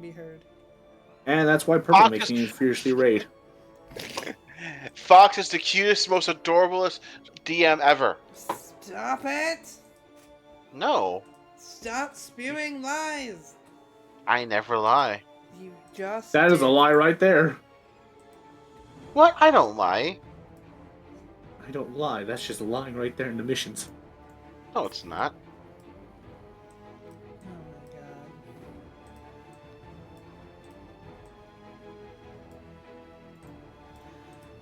be heard. And that's why purple makes you fiercely raid. Fox is the cutest, most adorablest DM ever. Stop it! No. Stop spewing lies! I never lie. You just That is a lie right there. What? I don't lie. I don't lie. That's just lying right there in the missions. No, it's not. Oh my god.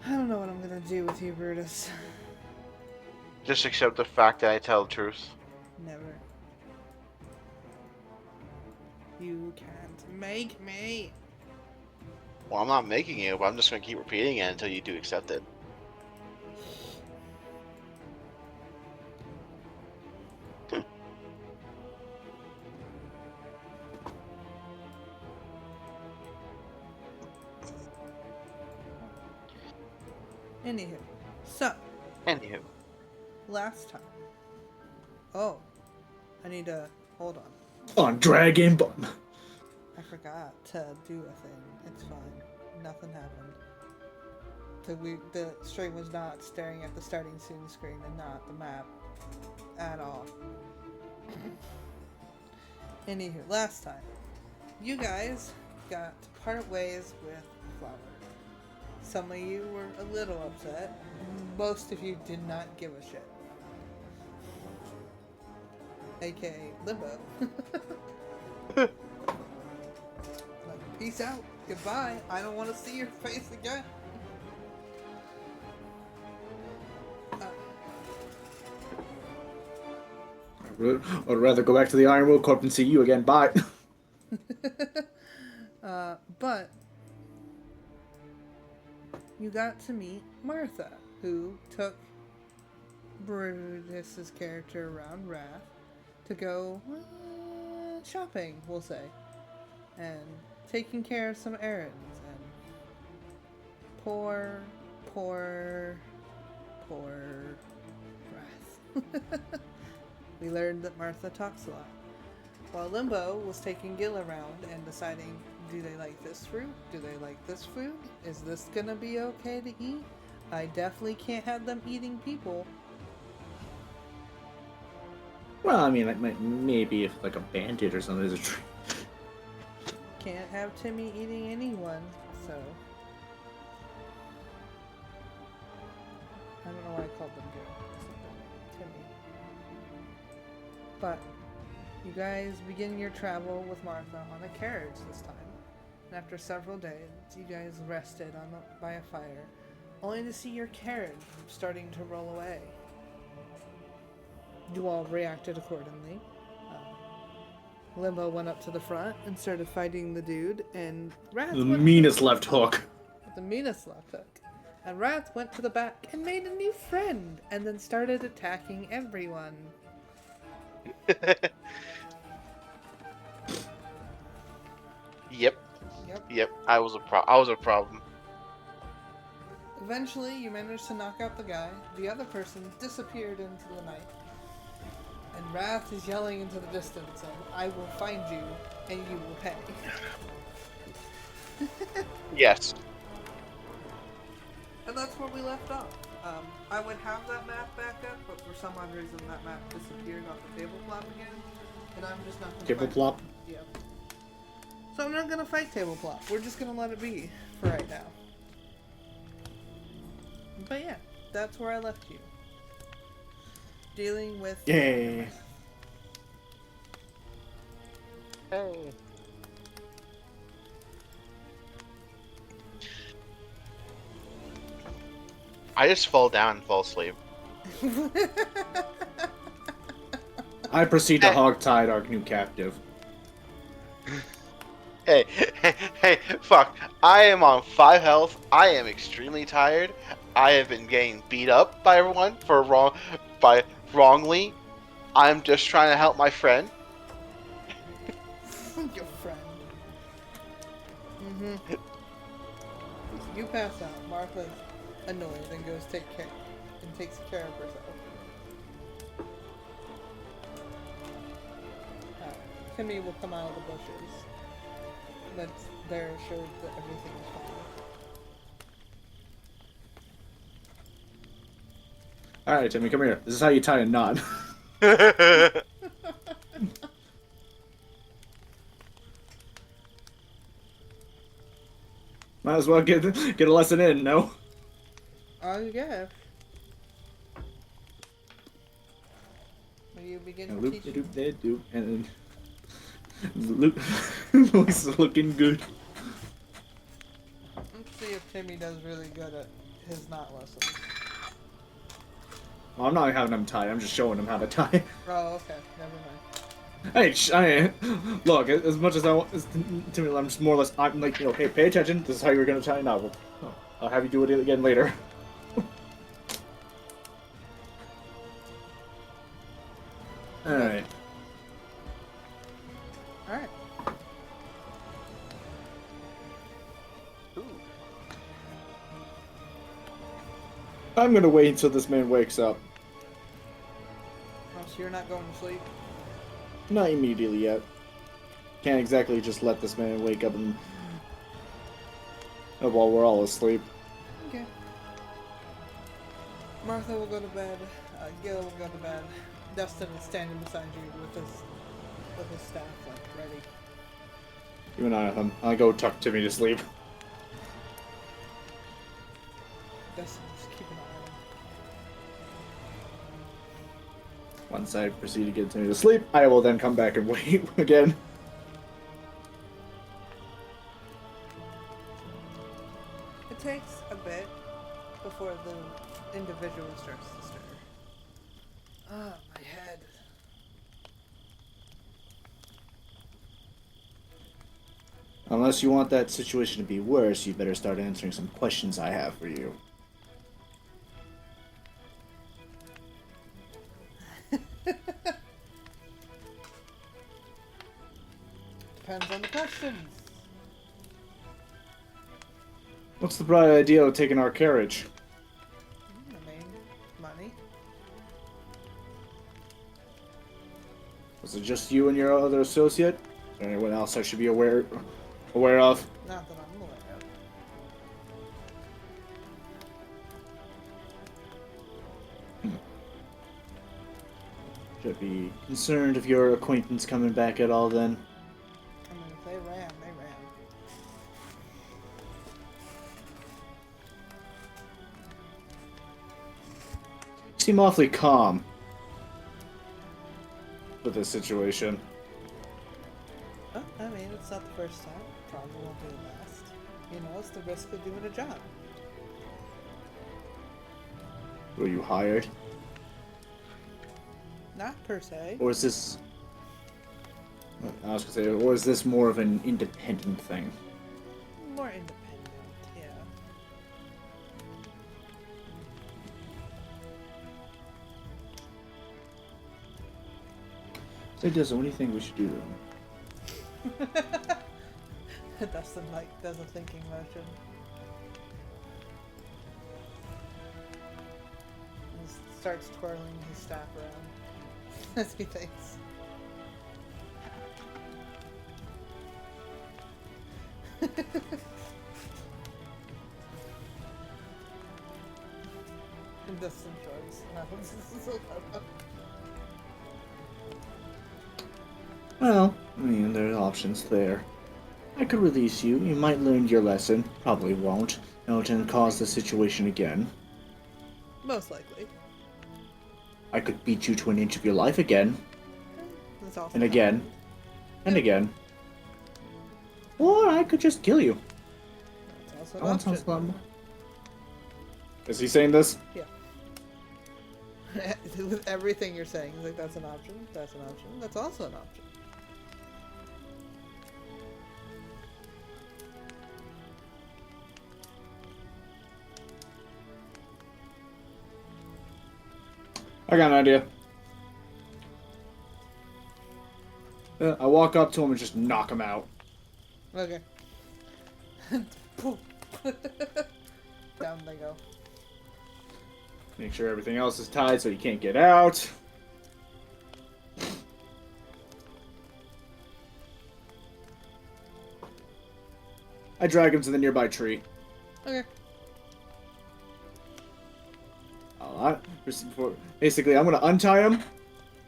I don't know what I'm gonna do with you, Brutus. Just accept the fact that I tell the truth. Never. You can't make me. Well, I'm not making it, but I'm just going to keep repeating it until you do accept it. Anywho, so Anywho. last time. Oh, I need to hold on. On Dragon Bum. I forgot to do a thing. It's fine. Nothing happened. The stream was not staring at the starting soon screen and not the map at all. Anywho, last time, you guys got to part ways with Flower. Some of you were a little upset. Most of you did not give a shit. AKA Limbo. Like, peace out. Goodbye. I don't want to see your face again. I'd rather go back to the Iron Will Corp and see you again. Bye. But you got to meet Martha, who took Brutus's character around Wrath to go shopping, we'll say, and taking care of some errands. And poor Wrath. We learned that Martha talks a lot. While Limbo was taking Gil around and deciding, do they like this fruit? Do they like this food? Is this gonna be okay to eat? I definitely can't have them eating people. Well, I mean, like, maybe if like a bandit or something is a tree. Can't have Timmy eating anyone, so... I don't know why I called them Gil. Timmy. But you guys begin your travel with Martha on a carriage this time. And after several days, you guys rested by a fire, only to see your carriage starting to roll away. You all reacted accordingly. Limbo went up to the front and started fighting the dude, and Wrath The meanest left hook. the meanest left hook. And Wrath went to the back and made a new friend, and then started attacking everyone. Yep. I was a problem. Eventually, you managed to knock out the guy. The other person disappeared into the night. And Wrath is yelling into the distance, and I will find you, and you will pay. Yes. And that's where we left off. I would have that map back up, but for some odd reason that map disappeared off the table plop again. And I'm just not gonna Table fight plop? it. Yeah. So I'm not gonna fight table plop. We're just gonna let it be for right now. But yeah, that's where I left you. Dealing with... Yay. Hey. I just fall down and fall asleep. I proceed to hogtie our new captive. Hey, fuck. I am on 5 health. I am extremely tired. I have been getting beat up by everyone wrongly. I'm just trying to help my friend. Your friend. You pass out. Martha's annoyed and goes takes care of herself. Timmy will come out of the bushes. that they're assured that everything is fine. Alright, Timmy, come here. This is how you tie a knot. Might as well get a lesson in, no? Oh, yeah. Will you begin to Loop, teach? doop, doop, and then loop. This is looking good. Let's see if Timmy does really good at his knot lessons. Well, I'm not having him tie. I'm just showing him how to tie. Oh, okay. Never mind. Look. As much as I want, Timmy, I'm just more or less. I'm like, hey, pay attention. This is how you're gonna tie a knot. I'll have you do it again later. All right. Alright. Ooh. I'm gonna wait until this man wakes up. Oh, so you're not going to sleep? Not immediately yet. Can't exactly just let this man wake up and while we're all asleep. Okay. Martha will go to bed. Gil will go to bed. Dustin is standing beside you with his staff, like, ready. You and I'll go tuck Timmy to sleep. Dustin, just keep an eye on him. Once I proceed to get Timmy to sleep, I will then come back and wait again. It takes a bit before the individual starts to stir. Ah, my head. Unless you want that situation to be worse, you better start answering some questions I have for you. Depends on the questions. What's the bright idea of taking our carriage? I mean, money. Was it just you and your other associate? Is there anyone else I should be aware of? Not that I'm aware of. Should be concerned if your acquaintance coming back at all then. I mean, if they ran, they ran. You seem awfully calm with this situation. Well, I mean, it's not the first time. Probably won't be the last. You know, it's the risk of doing a job. Were you hired? Not per se. Or is this... I was gonna say, or is this more of an independent thing? More independent, yeah. So does what do you think we should do then? Dustin, like, does a thinking motion. He starts twirling his staff around as he thinks. And Dustin shrugs. No, this is a lot. Well, I mean, there are options there. I could release you. You might learn your lesson. Probably won't. And cause the situation again. Most likely. I could beat you to an inch of your life again. That's also And again. And again. Or I could just kill you. That's That also one an sounds option. a lot more. Is he saying this? Yeah. With everything you're saying, like that's an option. That's an option. That's also an option. I got an idea. I walk up to him and just knock him out. Okay. Poof. Down they go. Make sure everything else is tied so he can't get out. I drag him to the nearby tree. Okay. Basically, I'm gonna untie him.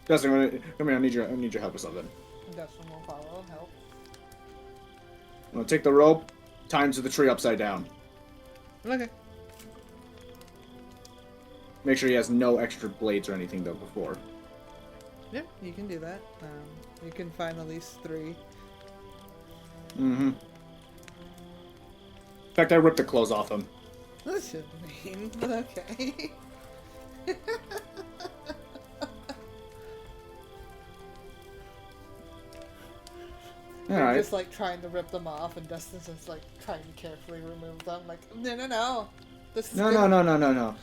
Dustin, I need your help with something. Dustin will follow and help. I'm gonna take the rope, tie him to the tree upside down. Okay. Make sure he has no extra blades or anything though before. Yeah, you can do that. You can find at least 3. Mm-hmm. In fact, I ripped the clothes off him. That shouldn't mean, but okay. You're Alright. just like trying to rip them off, and Dustin's just like trying to carefully remove them. Like, no. This is No.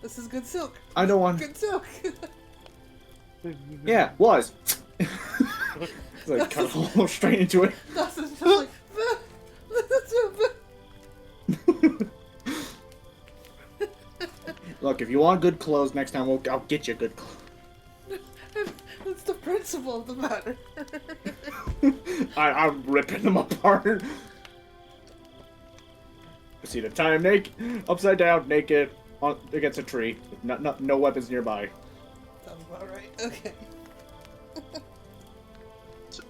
This is good silk. I don't want. Good silk. Yeah, was. It's like kind of fall straight into it. Dustin's just like. Look, if you want good clothes next time, I'll get you good clothes. That's the principle of the matter. I'm ripping them apart. See the time naked, upside down, naked, against a tree. No weapons nearby. Sounds about right. Okay.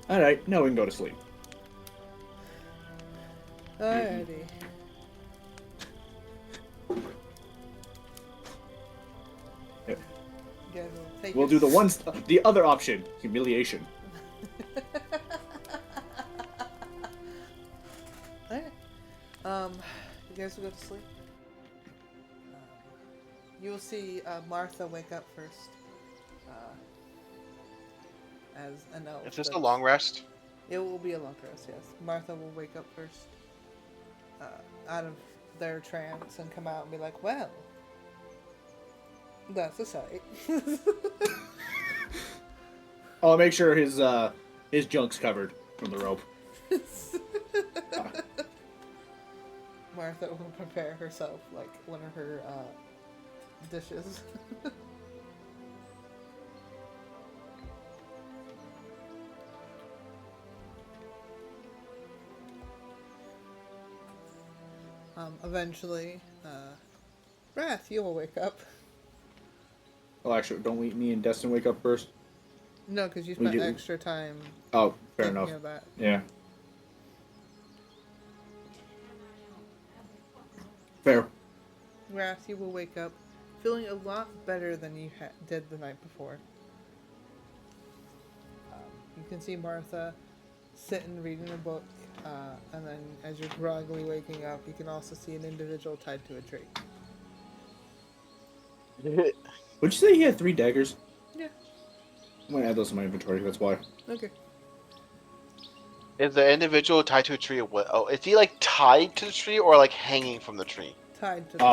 Alright, now we can go to sleep. Alrighty. You guys will take We'll do the other option, humiliation. Alright. You guys will go to sleep. You will see Martha wake up first. As an elf. Is this a long rest? It will be a long rest, yes. Martha will wake up first. Out of their trance and come out and be like, well, that's a sight. I'll make sure his junk's covered from the rope. Martha will prepare herself like one of her dishes. Eventually, Wrath, you will wake up. Oh, actually, don't me and Destin wake up first? No, because you spent extra time. Oh, fair thinking enough. of that. Yeah. Fair. Wrath, you will wake up feeling a lot better than you did the night before. You can see Martha sitting reading a book, and then as you're groggily waking up, you can also see an individual tied to a tree. Would you say he had 3 daggers? Yeah. I'm gonna add those to my inventory, that's why. Okay. Is the individual tied to a tree? Oh, is he like tied to the tree or like hanging from the tree? Tied to the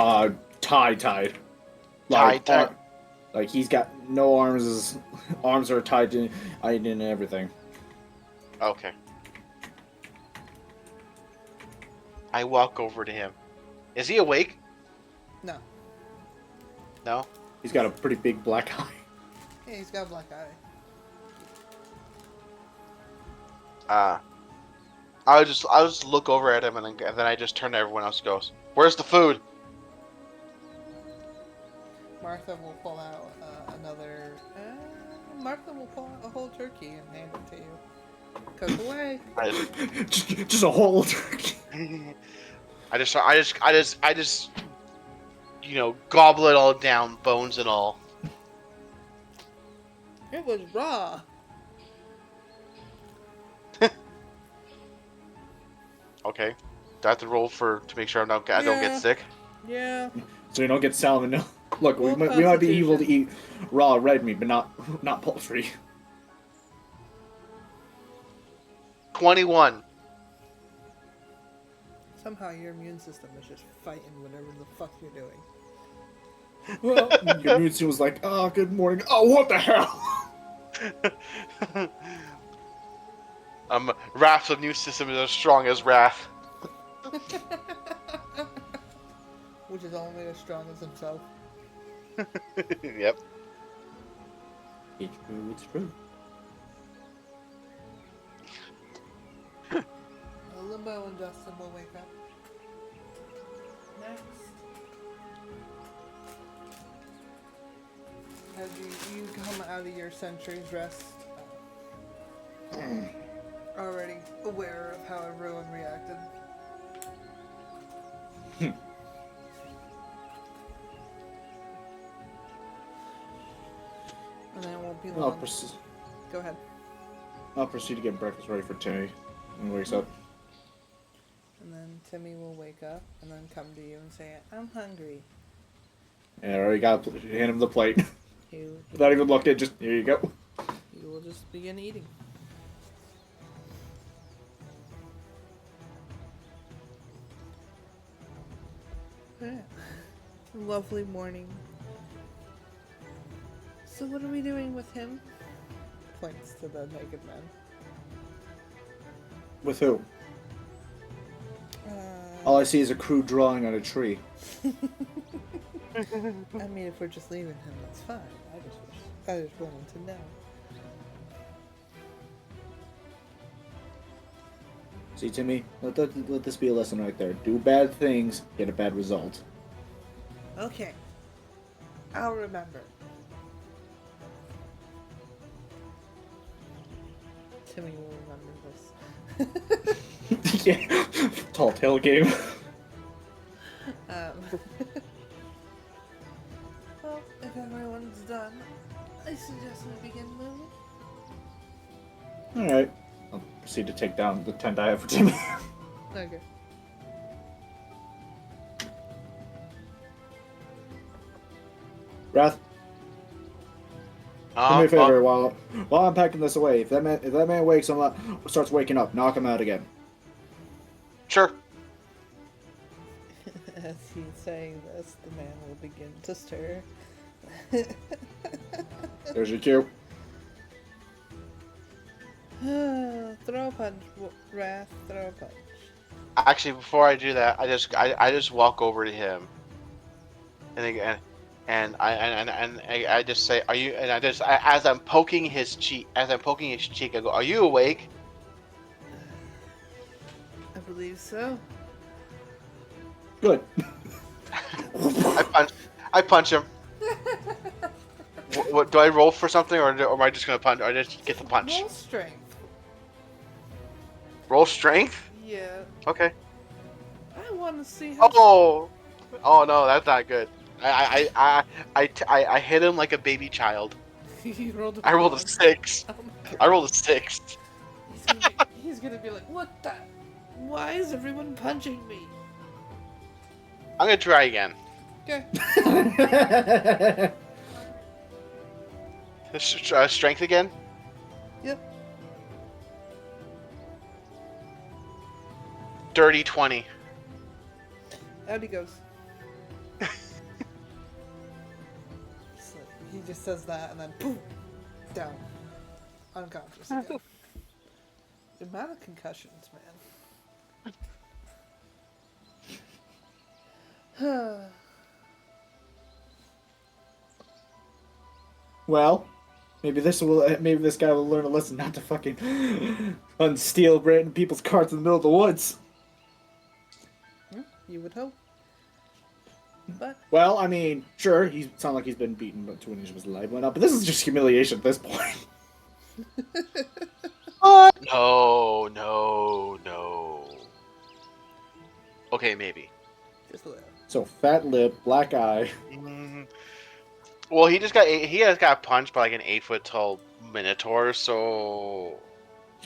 Tied. Like, Tied. Like he's got no arms. His arms are tied in and everything. Okay. I walk over to him. Is he awake? No. No? He's got a pretty big black eye. Yeah, he's got a black eye. I'll just look over at him and then I just turn to everyone else and goes, "Where's the food?" Martha will pull out another. Martha will pull out a whole turkey and hand it to you. Cook away. just a whole turkey. I just, gobble it all down, bones and all. It was raw. Okay. Do I have to roll to make sure I don't get sick? Yeah. So you don't get salmonella. Look, Well, we might be able to eat raw red meat, but not poultry. 21. Somehow your immune system is just fighting whatever the fuck you're doing. Well, your immune system was like, "Oh, good morning." Oh, what the hell? Wrath's immune system is as strong as Wrath. Which is only as strong as himself. Yep. It's true. Limbo and Dustin will wake up. Next. As you come out of your sentry's rest, already aware of how everyone reacted. And then it won't be long. Go ahead. I'll proceed to get breakfast ready for Timmy when he wakes up. And then Timmy will wake up and then come to you and say, I'm hungry. Yeah, I already got hand him the plate. You Without even looking, just here you go. You will just begin eating. Yeah. Lovely morning. So what are we doing with him? Points to the naked man. With who? All I see is a crude drawing on a tree. I mean, if we're just leaving him, that's fine. I just wanted to know. See, Timmy, let this be a lesson right there. Do bad things, get a bad result. Okay. I'll remember. Timmy will remember this. Yeah. Tall tale game. Well, if everyone's done, I suggest we begin moving. Alright. I'll proceed to take down the tent I have for Timmy. Okay. Wrath, do me a favor while I'm packing this away. If that man wakes him up, starts waking up, knock him out again. Sure. As he's saying this, the man will begin to stir. There's your cue. Throw a punch, Wrath. Throw a punch. Actually, before I do that, I just walk over to him, and I just say, "Are you?" And as I'm poking his cheek, I go, "Are you awake?" I believe so. Good. I punch him. What do I roll for something, or am I just gonna punch? Or I just get the punch? Roll strength. Roll strength. Yeah. Okay. I want to see how. Oh no, that's not good. I hit him like a baby child. You rolled a I rolled a 6. Oh my God. I rolled a 6. He's gonna be like, what the? Why is everyone punching me? I'm gonna try again. Okay. Strength again. Yep. Dirty 20. Out he goes. So he just says that and then poof, down. Unconscious again. The amount of concussions, man. Well, maybe this guy will learn a lesson not to fucking unsteal random people's carts in the middle of the woods. You would hope. But Well, I mean, sure, he sounds like he's been beaten about 2 inches of his life went up, but this is just humiliation at this point. No. Okay, maybe. just a little. So fat lip, black eye. Well, he just got punched by like an 8-foot tall minotaur. So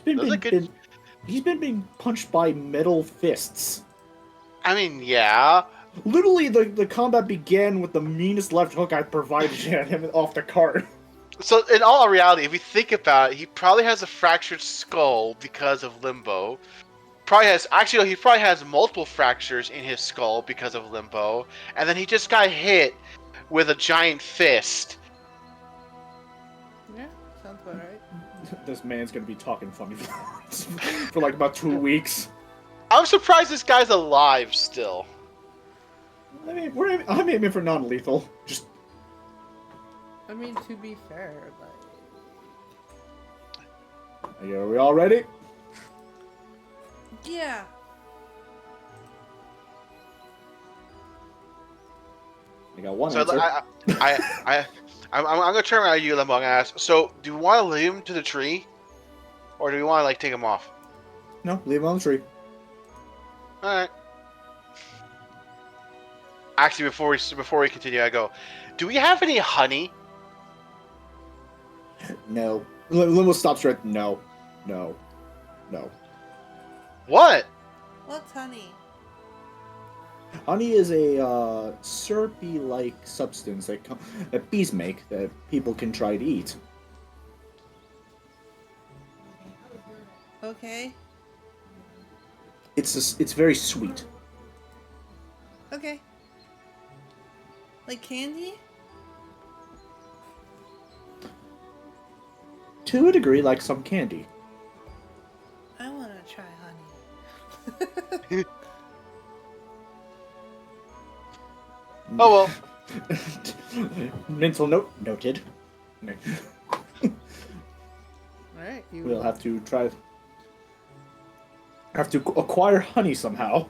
He's been being punched by metal fists. I mean, yeah. Literally, the combat began with the meanest left hook I provided him off the cart. So, in all reality, if you think about it, he probably has a fractured skull because of limbo. He probably has multiple fractures in his skull because of limbo, and then he just got hit with a giant fist. Yeah, sounds about right. This man's gonna be talking funny for like about 2 weeks. I'm surprised this guy's alive still. I mean, I'm aiming for non-lethal. Just. I mean, to be fair, like. Are we all ready? Yeah. I got one So answer. I'm gonna turn around to you, Limbo, and ask. So, do you want to lead him to the tree, or do we want to like take him off? No, leave him on the tree. All right. Actually, before we continue, I go. Do we have any honey? No. Limbo stops right. No. No. No. What? What's honey? Honey is a syrupy-like substance that bees make that people can try to eat. Okay. It's very sweet. Okay. Like candy? To a degree, like some candy. I want to try honey. Oh well. Mental note noted. Alright, you We'll have to try. Have to acquire honey somehow.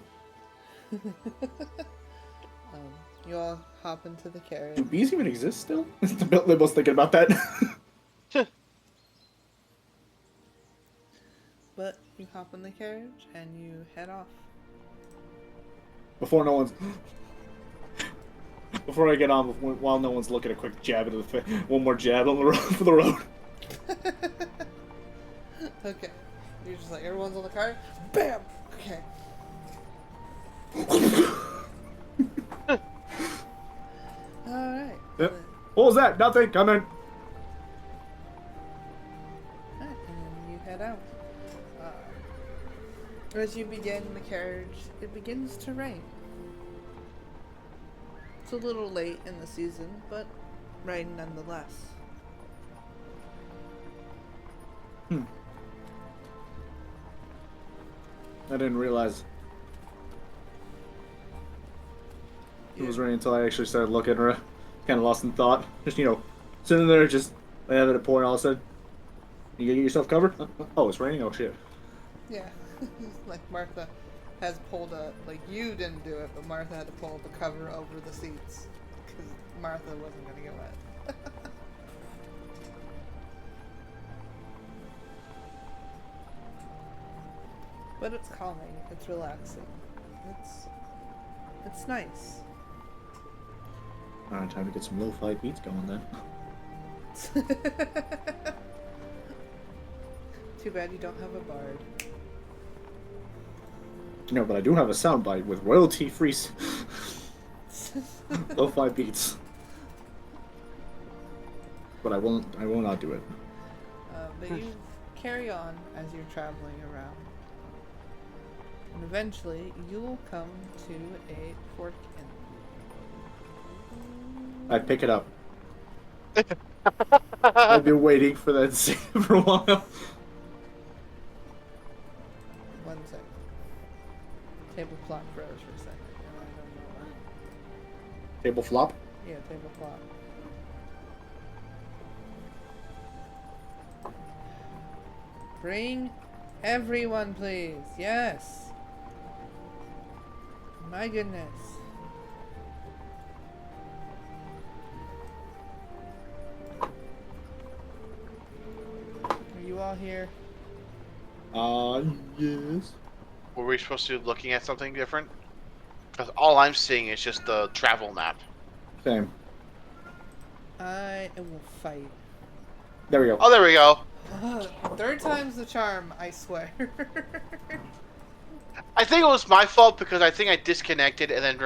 you all hop into the carriage. Do bees even exist still? Limbo's thinking about that. But you hop in the carriage and you head off. Before no one's. Before I get on, while no one's looking, a quick jab into the face. One more jab on the road for the road. Okay. You're just like, everyone's on the car? Bam! Okay. Alright. Yep. What was that? Nothing. Come in. Alright, and then you head out. As you begin the carriage, it begins to rain. It's a little late in the season, but rain nonetheless. I didn't realize it was raining until I actually started looking around. Kind of lost in thought. Just, sitting there, just having it pour, and all of a sudden, you get yourself covered? Oh, it's raining? Oh, shit. Yeah. Like Martha has pulled like you didn't do it, but Martha had to pull the cover over the seats. Because Martha wasn't going to get wet. But it's calming. It's relaxing. It's nice. Alright, time to get some lo-fi beats going then. Too bad you don't have a bard. No, but I do have a soundbite with royalty-free lo-fi beats. But I will not do it. But you carry on as you're traveling around. And eventually, you will come to a fork in. I pick it up. I've been waiting for that scene for a while. 1 second. Table clock froze for a second. And I don't know why. Table flop? Yeah, table clock. Bring everyone, please. Yes. My goodness. Are you all here? Yes. Were we supposed to be looking at something different? Because all I'm seeing is just the travel map. Same. I will fight. There we go. Oh, there we go. Third time's the charm, I swear. I think it was my fault because I think I disconnected and then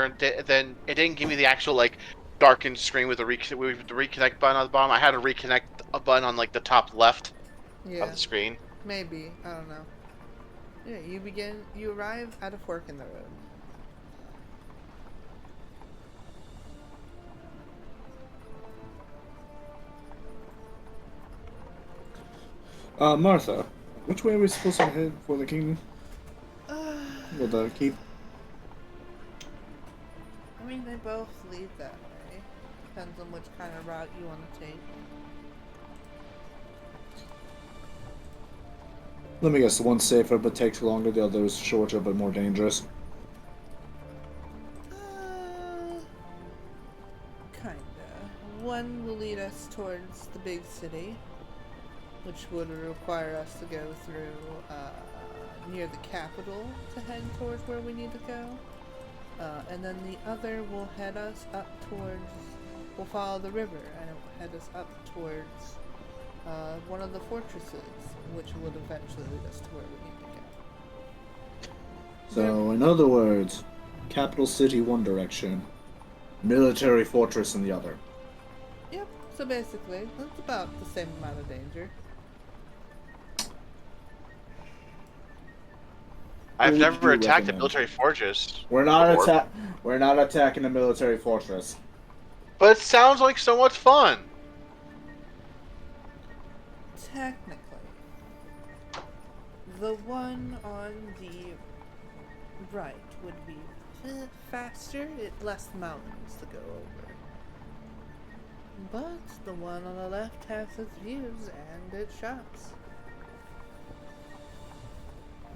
it didn't give me the actual like darkened screen with the reconnect button on the bottom. I had to reconnect a button on like the top left of the screen. Maybe. I don't know. Yeah, you arrive at a fork in the road. Martha, which way are we supposed to head for the kingdom? Well, the keep. I mean, they both lead that way. Depends on which kind of route you want to take. Let me guess, the one's safer but takes longer, the other is shorter but more dangerous. Kinda. One will lead us towards the big city, which would require us to go through near the capital to head towards where we need to go. And then the other will head us up towards, we'll follow the river, and it will head us up towards one of the fortresses, which would eventually lead us to where we need to go. So, in other words, capital city one direction, military fortress in the other. Yep, so basically, that's about the same amount of danger. I've What would never you attacked a recommend? military fortress. We're not before. We're not attacking a military fortress. But it sounds like so much fun. Technically, the one on the right would be a bit faster, less mountains to go over. But the one on the left has its views and its shops.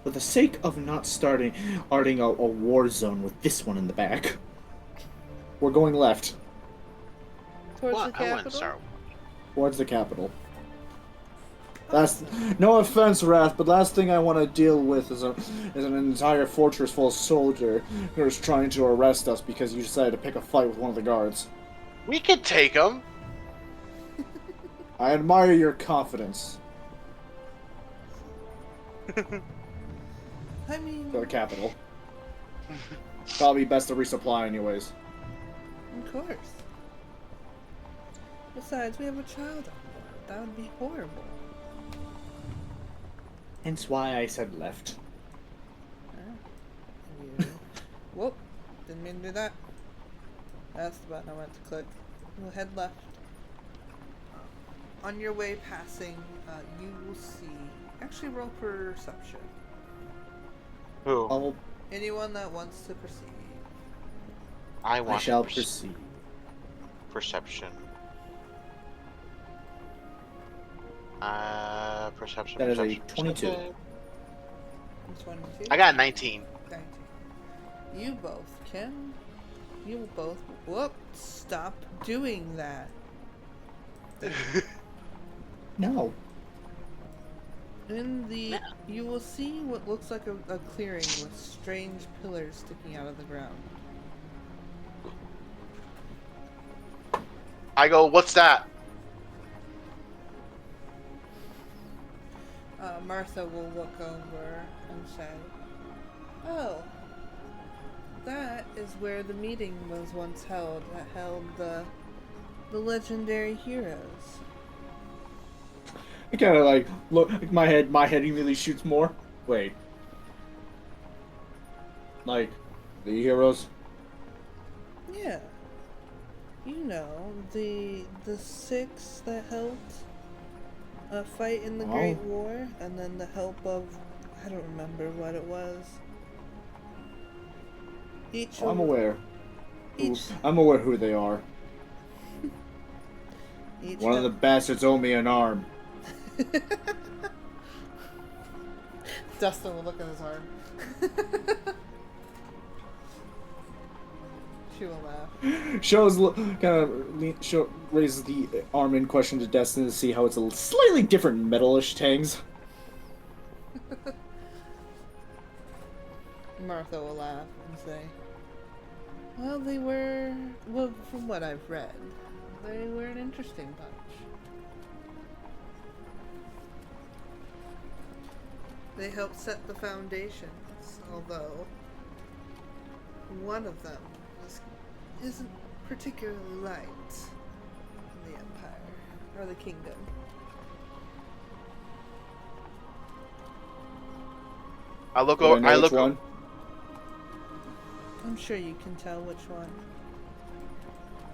For the sake of not starting a war zone with this one in the back, we're going left Towards Well, the I wouldn't capital? start. towards the capital. Last, no offense, Wrath, but last thing I want to deal with is an entire fortress full of soldiers who are trying to arrest us because you decided to pick a fight with one of the guards. We could take them. I admire your confidence. I mean, For the capital. Probably best to resupply anyways. of course. Besides, we have a child on board. That would be horrible. Hence why I said left. You... Whoop, didn't mean to do that. That's the button I went to click. We'll head left. On your way passing, you will see... Actually, roll perception. Who? I'll, Anyone that wants to proceed. I I want shall to proceed. perception. Perception. That is a perception, 22. perception. 22? I got 19. 19. You both can. You will both. Whoop! Stop doing that. No. In the, you will see what looks like a clearing with strange pillars sticking out of the ground. I go, what's that? Martha will look over and say, "Oh, that is where the meeting was once held. That held the legendary heroes." I kind of like look. My head immediately shoots more. Wait. Like the heroes. Yeah. You know, the six that helped fight in the Great War, and then the help of, I don't remember what it was. Each I'm of- aware. Each, I'm aware who they are. each One of the bastards owe me an arm. Dustin will look at his arm. She will laugh. Raises the arm in question to Destin to see how it's a slightly different metalish tangs. Martha will laugh and say, "Well, from what I've read, they were an interesting bunch. They helped set the foundations, although one of them isn't particularly liked in the Empire, or the Kingdom." I look Do I over. know I which look. one. I'm sure you can tell which one.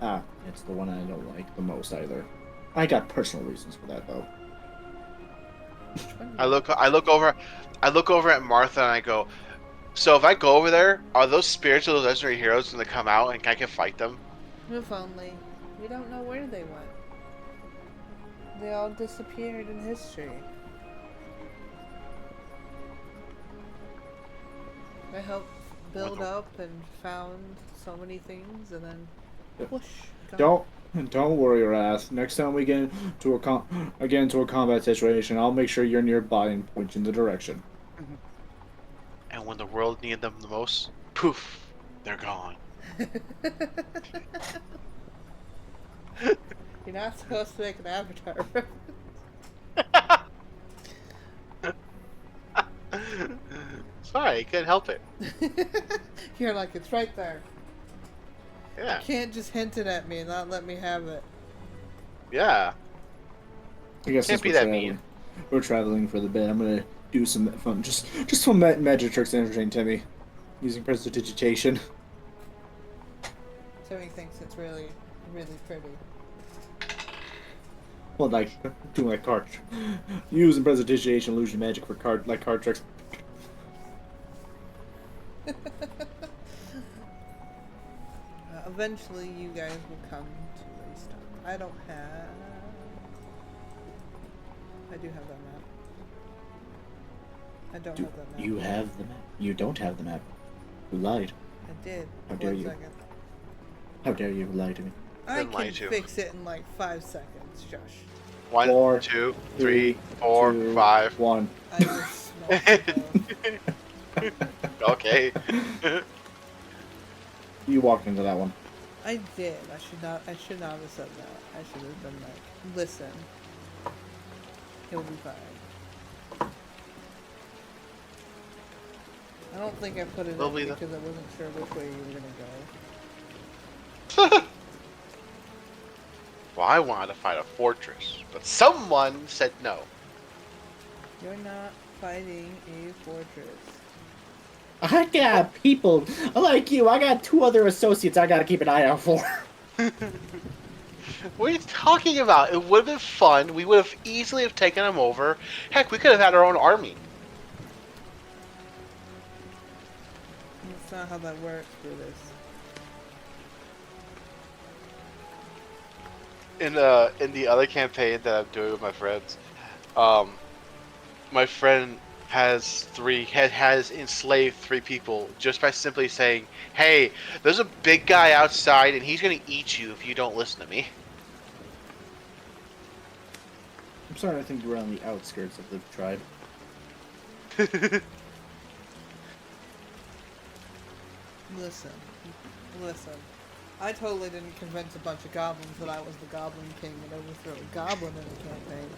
Ah, it's the one I don't like the most either. I got personal reasons for that though. Which one? I look over. I look over at Martha and I go. So if I go over there, are those spirits of those legendary heroes going to come out and I can fight them? If only. We don't know where they went. They all disappeared in history. I helped build Well, up and found so many things, and then Yep. whoosh, gone. Don't worry, Wrath. Next time we get into a combat situation, I'll make sure you're nearby and point you in the direction. And when the world needed them the most, poof, they're gone. You're not supposed to make an avatar. Sorry, couldn't help it. You're like, it's right there. You Yeah, can't just hint it at me and not let me have it. yeah. I guess Can't since be that mean. we're traveling for the bit, I'm gonna do some fun, just some magic tricks to entertain Timmy, using prestidigitation. Timmy thinks it's really, really pretty. Well, like doing like card, using prestidigitation, illusion magic for card tricks. Eventually, you guys will come to a stop. I don't have. I do have that map. I don't have that map. You have the map. You don't have the map. You lied. I did. How dare 1 you. second. How dare you lie to me? I Didn't lie can to you. fix it in like 5 seconds, Josh. 1, 4, 2, 3, 4, 2, 5. 1. I just smelled it though. Okay. You walked into that one. I did. I should not have said that. I should have been like, listen. He'll be fine. I don't think I put it We'll in be the- because I wasn't sure which way you were gonna go. Well, I wanted to fight a fortress, but someone said no. You're not fighting a fortress. I got people like you. I got 2 other associates I gotta keep an eye out for. What are you talking about? It would have been fun. We would have easily have taken them over. Heck, we could have had our own army. That's not how that works for this. In the other campaign that I'm doing with my friends, my friend has enslaved 3 people just by simply saying, "Hey, there's a big guy outside, and he's gonna eat you if you don't listen to me." I'm sorry, I think we're on the outskirts of the tribe. Listen. I totally didn't convince a bunch of goblins that I was the Goblin King and overthrow a goblin in the campaign.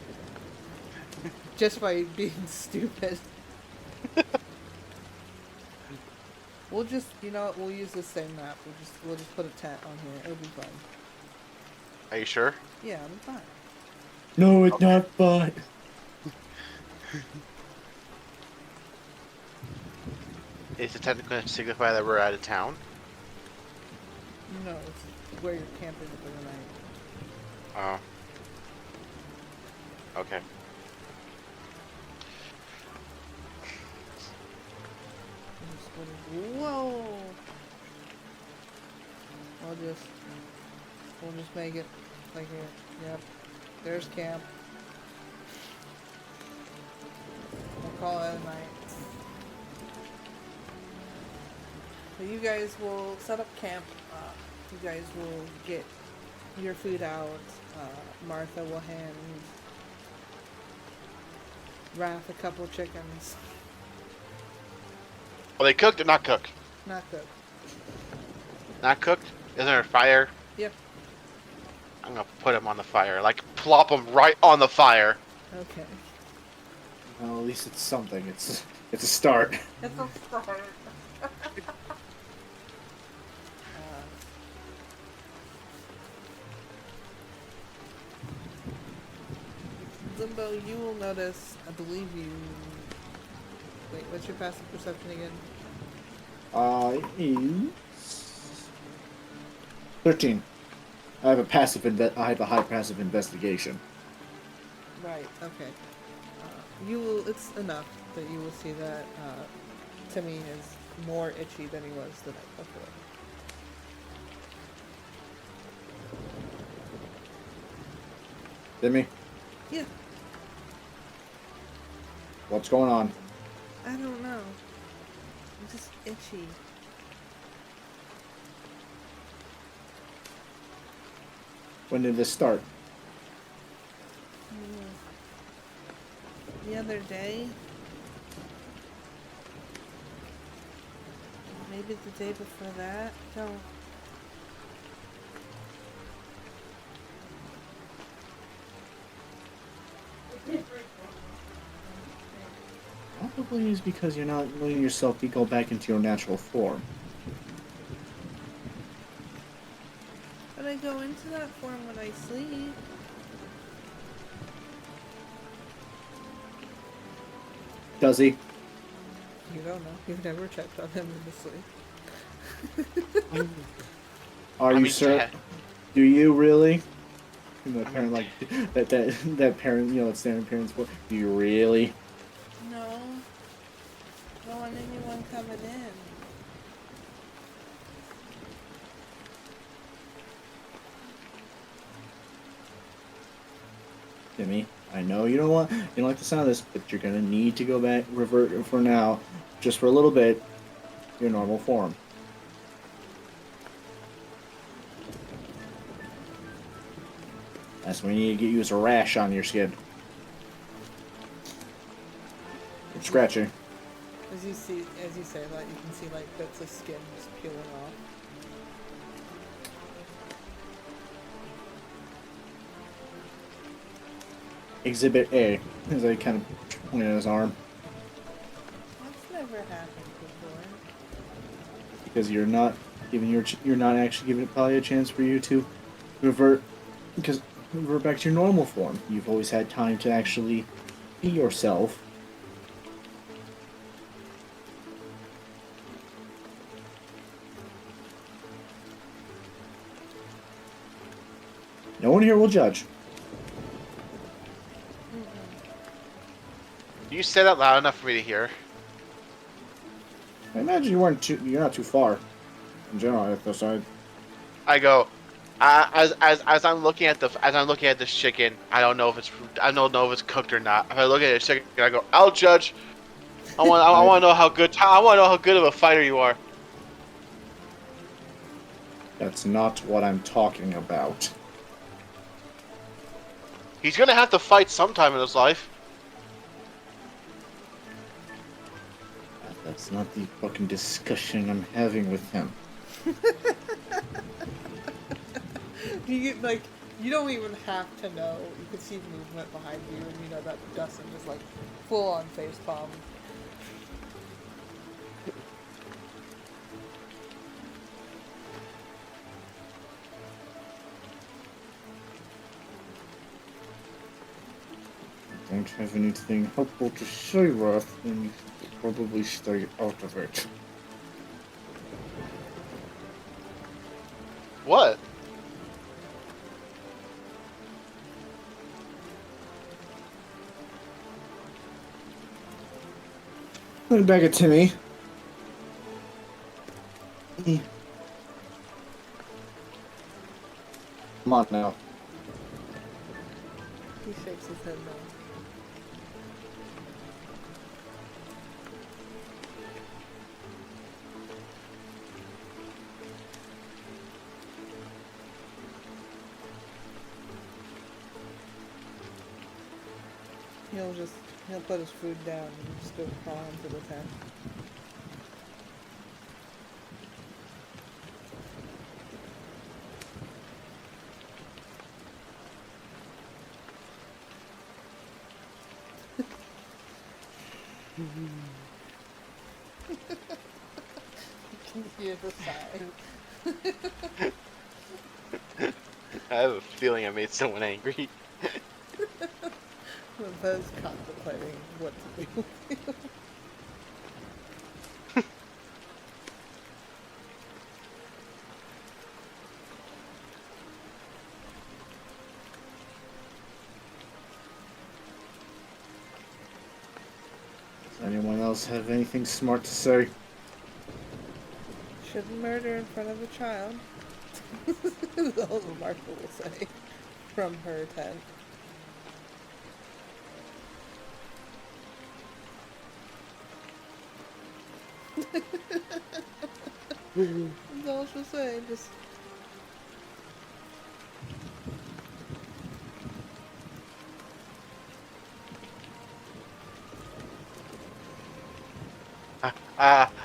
Just by being stupid. We'll just, we'll use the same map. We'll just put a tent on here. It'll be fun. Are you sure? Yeah, it'll be fine. No, it's not fun. Is it technically going to signify that we're out of town? No, it's where you're camping for the night. Oh. Okay. Whoa! We'll just make it like here. Yep. There's camp. We'll call it a night. So you guys will set up camp. You guys will get your food out. Martha will hand Wrath a couple chickens. Are they cooked or not cooked? Not cooked. Not cooked? Is there a fire? Yep. I'm gonna put them on the fire. Like, plop them right on the fire. Okay. Well, at least it's something. It's a start. It's a start. Limbo, you will notice, I believe you... Wait, what's your passive perception again? Is 13. I have a high passive investigation. Right, okay. It's enough that you will see that Timmy is more itchy than he was the night before. Timmy, Yeah, what's going on? I don't know. I'm just itchy. When did this start? The other day. Maybe the day before that. Don't. Probably is because you're not letting yourself go back into your natural form. But I go into that form when I sleep. Does he? You don't know. You've never checked on him in the sleep. Are you sure? Do you really? The parent like that parent, you know, that standing parents. Do you really? No. Don't want anyone coming in. Timmy, I know you don't like the sound of this, but you're gonna need to go back, revert for now, just for a little bit, your normal form. That's when you need to get used a rash on your skin. From scratching. As you say that, you can see like bits of skin just peeling off. Exhibit A, as I kind of point at his arm. That's never happened before. Because you're not actually giving it probably a chance for you to revert back to your normal form. You've always had time to actually be yourself. No one here will judge. You say that loud enough for me to hear. I imagine you're not too far. In general, at the side. I go, as I'm looking at this chicken. I don't know if it's cooked or not. If I look at the chicken, I go, I'll judge. I want to know how good of a fighter you are. That's not what I'm talking about. He's gonna have to fight sometime in his life. That's not the fucking discussion I'm having with him. You don't even have to know. You can see movement behind you, and you know that Dustin is like full on facepalm. Don't have anything helpful to say, Wrath, then you should probably stay out of it. What? Back at Timmy. Come on now. He shakes his head no. He'll put his food down and just go crawl into the tent. You can hear the sigh. I have a feeling I made someone angry. Buzz contemplating what to do with you. Does anyone else have anything smart to say? Shouldn't murder in front of a child. That's all Martha will say from her tent. That's all she'll say. Just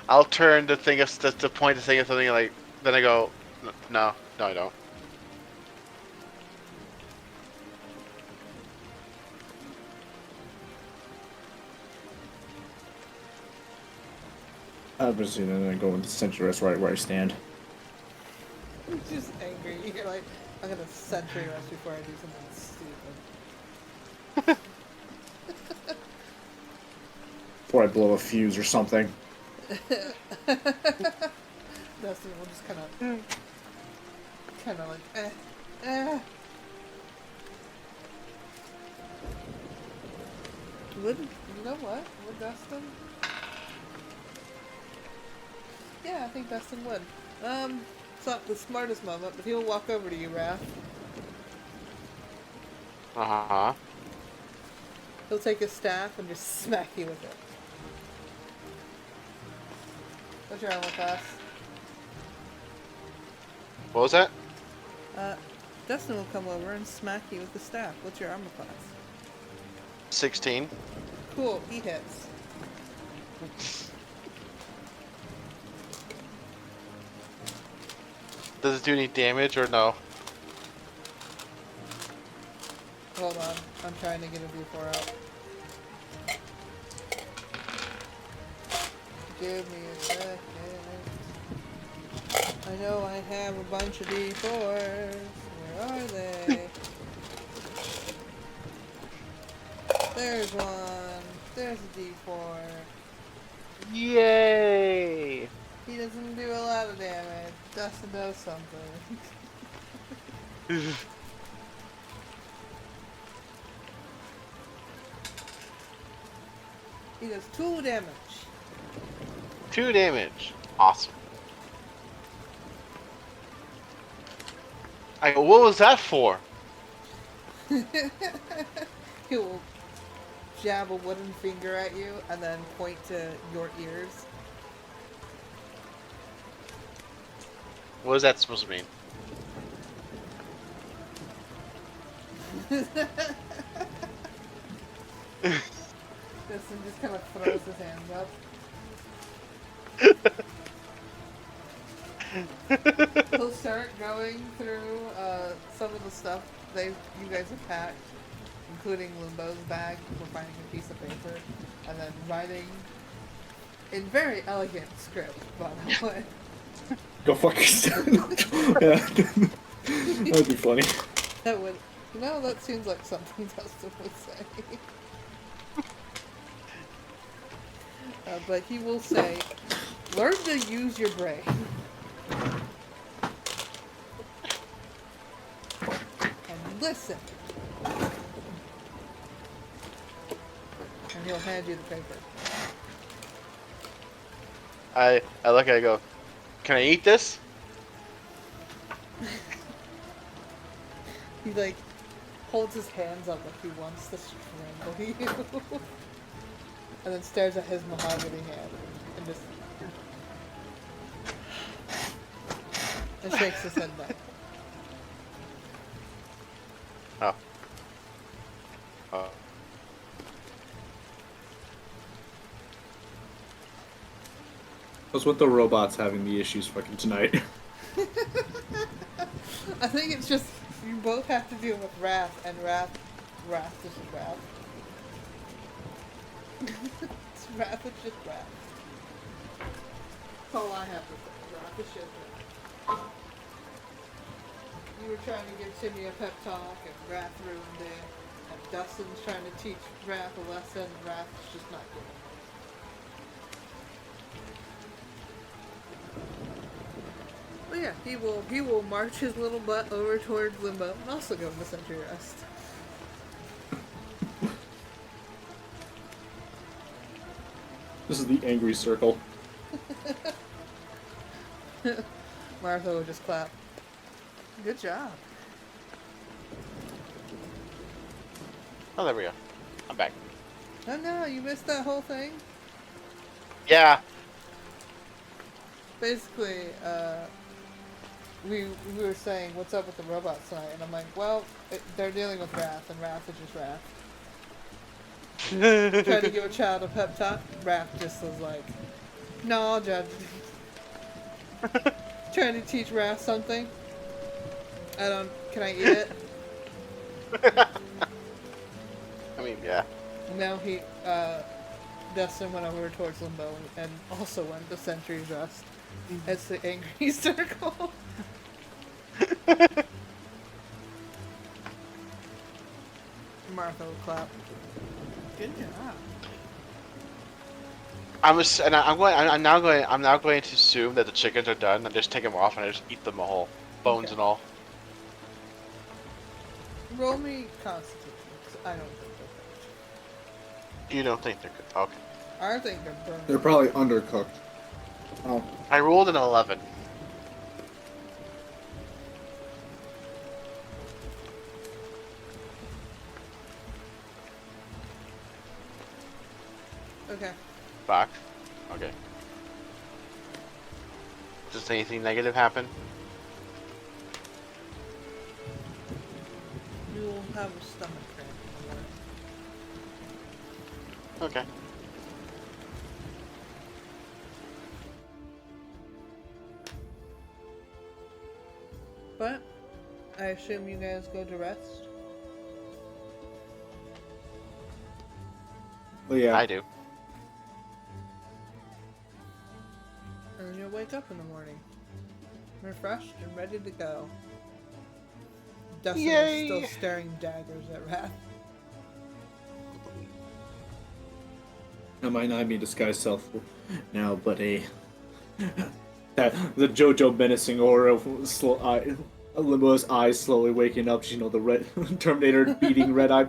I'll turn the thing of to point the thing of something like. Then I go, no, I don't. I've been seeing it and then go into sentry rest right where I stand. just angry. You're like, I'm gonna sentry rest before I do something stupid. Before I blow a fuse or something. Dustin will just kind of like, Would you know what? Would Dustin? Yeah, I think Dustin would. It's not the smartest moment, but he'll walk over to you, Raph. Uh-huh. He'll take his staff and just smack you with it. What's your armor class? What was that? Dustin will come over and smack you with the staff. What's your armor class? 16. Cool, he hits. Does it do any damage or no? Hold on, I'm trying to get a D4 out. Give me a second. I know I have a bunch of D4s. Where are they? There's one. There's a D4. Yay! He doesn't do a lot of damage. Dustin does something. He does 2 damage. 2 damage. Awesome. I go, what was that for? He will jab a wooden finger at you and then point to your ears. What is that supposed to mean? Dustin just kind of throws his hands up. He'll start going through some of the stuff you guys have packed, including Limbo's bag for finding a piece of paper, and then writing in very elegant script, by the way. Go fuck yourself. Yeah. That'd be funny. That would, that seems like something Dustin would say. But he will say, learn to use your brain. And listen. And he'll hand you the paper. I look at it, I go, can I eat this? He like holds his hands up like he wants to strangle you. And then stares at his mahogany hand and just and shakes his head back. Oh. What's with the robots having the issues fucking tonight? I think it's just you both have to deal with Wrath, and Wrath is just Wrath. Wrath is just Wrath. That's all I have to say. Wrath is just Wrath. You were trying to give Timmy a pep talk, and Wrath ruined it. And Dustin's trying to teach Wrath a lesson, and Wrath is just not giving it. But yeah, he will march his little butt over towards Limbo and also go into sentry rest. This is the angry circle. Martha will just clap. Good job. Oh, there we go. I'm back. Oh no, you missed that whole thing? Yeah. basically, we were saying, what's up with the robots tonight? And I'm like, well, they're dealing with wrath, and wrath is just wrath. Try to give a child a pep talk. Wrath just was like, no, I'll judge. Trying to teach Wrath something. Can I eat it? I mean, yeah. Now Dustin went over towards Limbo and also went to Sentry's Rest. It's the angry circle. Martha will clap. Good job. I'm now going to assume that the chickens are done and just take them off and I just eat them whole, bones Okay. and all. Roll me Constitution, 'cause I don't think they're finished. You don't think they're good? Okay. I think they're burned. They're probably undercooked. Oh. I rolled an 11. Okay. Fuck. Okay. Does anything negative happen? You will have a stomach cramp. Okay. But I assume you guys go to rest. Well, yeah. I do. And then you'll wake up in the morning, refreshed and ready to go. Dustin is still staring daggers at Wrath. I might not be disguised self now, but the JoJo menacing aura of Limbo's eyes slowly waking up. You know, the red Terminator beating red eye.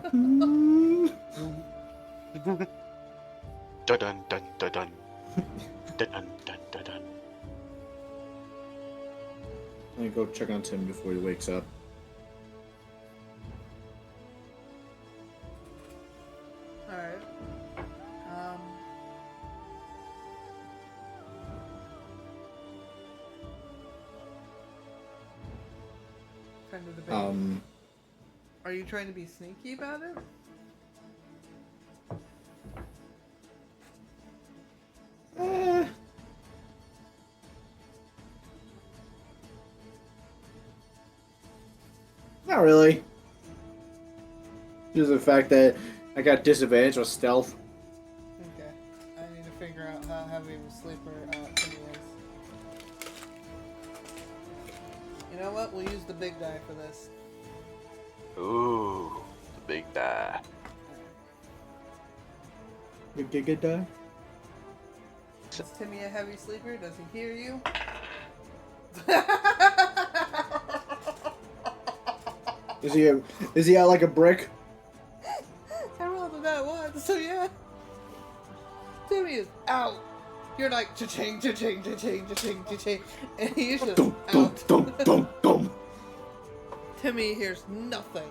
Dun dun dun dun dun. Dun dun dun dun dun. Let me go check on Tim before he wakes up. Alright. Trying to debate. Are you trying to be sneaky about it? Not really. Just the fact that I got disadvantage with stealth. Okay. I need to figure out how heavy of a sleeper Timmy is. You know what? We'll use the big die for this. Ooh, the big die. The Giga die? Is Timmy a heavy sleeper? Does he hear you? Is he out like a brick? I rolled a nat one, so yeah. Timmy is out. You're like cha-ching, cha-ching, cha-ching, cha-ching, cha-ching, and he's just Dum, dum, out. dum, dum, dum. Timmy hears nothing.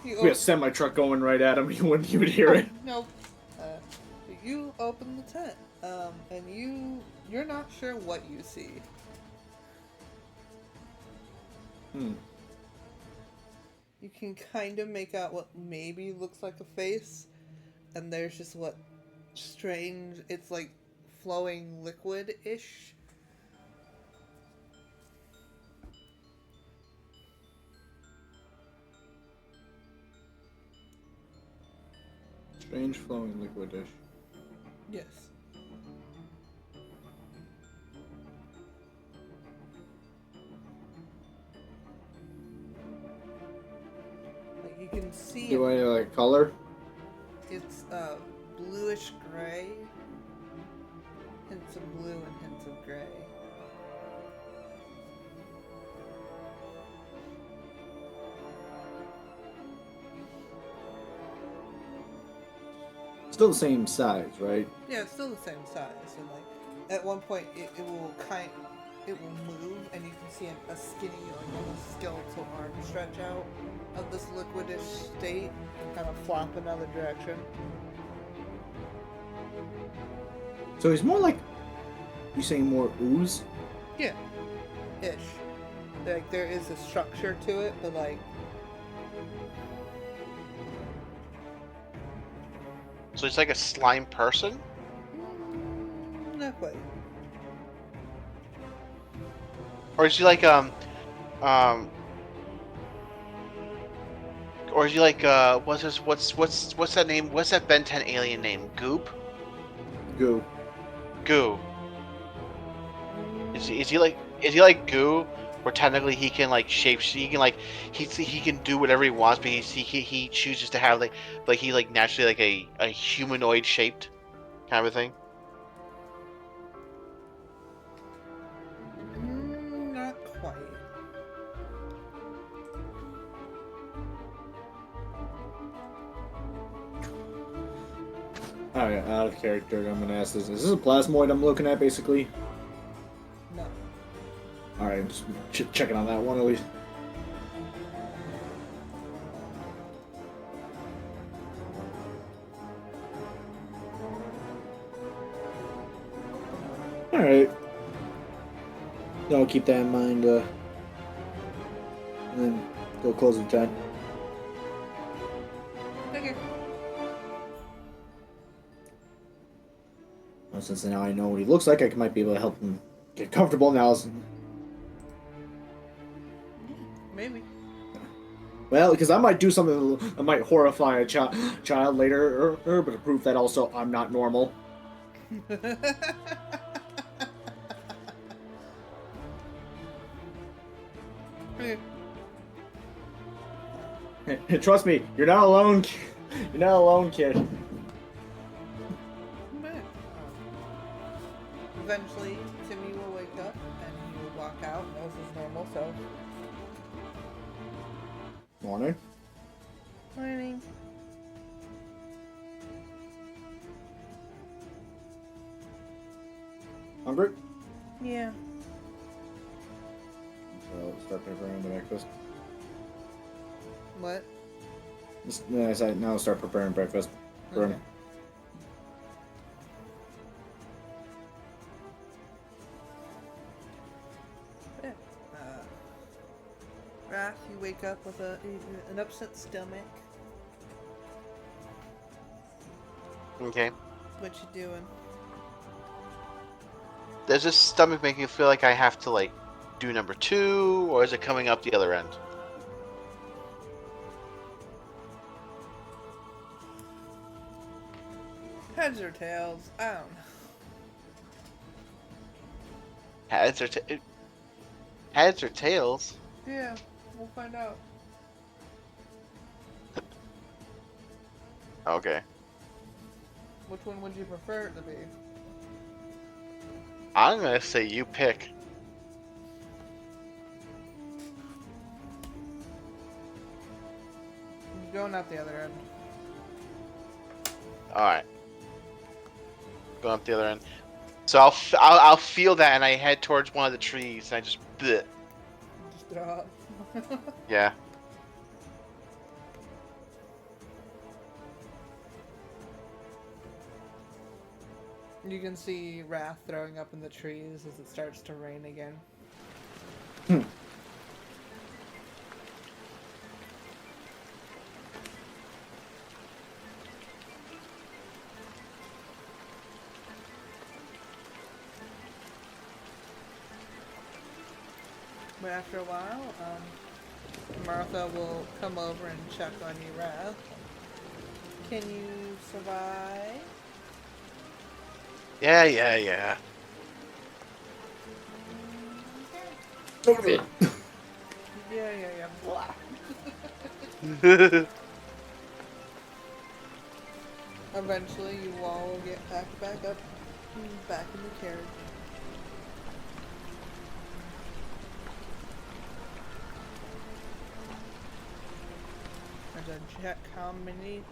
We had a semi-truck going right at him. You wouldn't even hear it. Nope. You open the tent, and you're not sure what you see. You can kind of make out what maybe looks like a face, and there's just what strange. It's like flowing liquid-ish. Strange flowing liquid dish. Yes. Like you can see Do I know like color? it's bluish gray. Hints of blue and hints of gray. Still the same size, right? Yeah, it's still the same size, and like at one point it will move, and you can see a skinny, like almost skeletal arm stretch out of this liquidish state and kind of flop another direction. So he's more like, you saying more ooze? Yeah, ish. Like there is a structure to it, but like So he's like a slime person? not quite. Or is he like um or is he like what's that name? What's that Ben 10 alien name? Goop? Goo. Goo. Is he like goo? Where technically he can like shape, he can like he can do whatever he wants, but he chooses to have like he like naturally like a humanoid shaped kind of a thing. Not quite. Alright, out of character, I'm gonna ask this. Is this a plasmoid I'm looking at, basically? No. Alright, just checking on that one at least. Alright. I'll keep that in mind, and then go close the tent. Okay. Well, since now I know what he looks like, I might be able to help him get comfortable now. Maybe. Well, because I might do something that might horrify a child later, but to prove that also I'm not normal. Trust me, you're not alone. You're not alone, kid. Eventually, Timmy will wake up and he will walk out, knows his normal self. Morning. Morning. Hungry? Yeah. So start preparing the breakfast. What? I said now start preparing breakfast for him. Yeah. Wrath, you wake up with an upset stomach. Okay. What you doing? Does this stomach make you feel like I have to like do number 2, or is it coming up the other end? Heads or tails? I don't know. Heads or tails? Yeah, we'll find out. Okay. Which one would you prefer it to be? I'm gonna say you pick. You're going out the other end. All right. Going up the other end. So I'll feel that, and I head towards one of the trees, and I just bleh. Just throw up. Yeah. You can see Wrath throwing up in the trees as it starts to rain again. But after a while, Martha will come over and check on you, Wrath. Can you survive? Yeah. Okay. Yeah. Blah. Eventually, you all will get packed back up, back in the carriage. And then check how many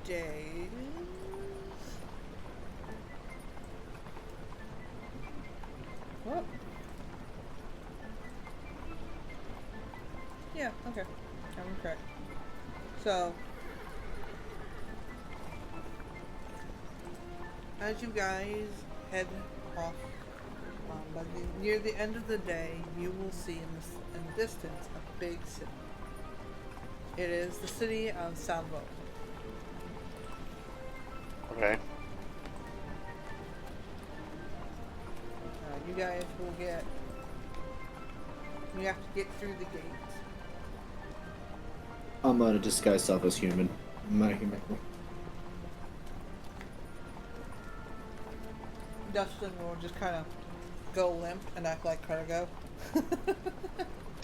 days. What? Yeah, okay. I'm correct. So, As you guys head off, near the end of the day, you will see in the distance a big city. It is the city of Savoie. Okay. You guys will get. You have to get through the gates. I'm gonna disguise self as human. My human. Dustin will just kind of go limp and act like cargo.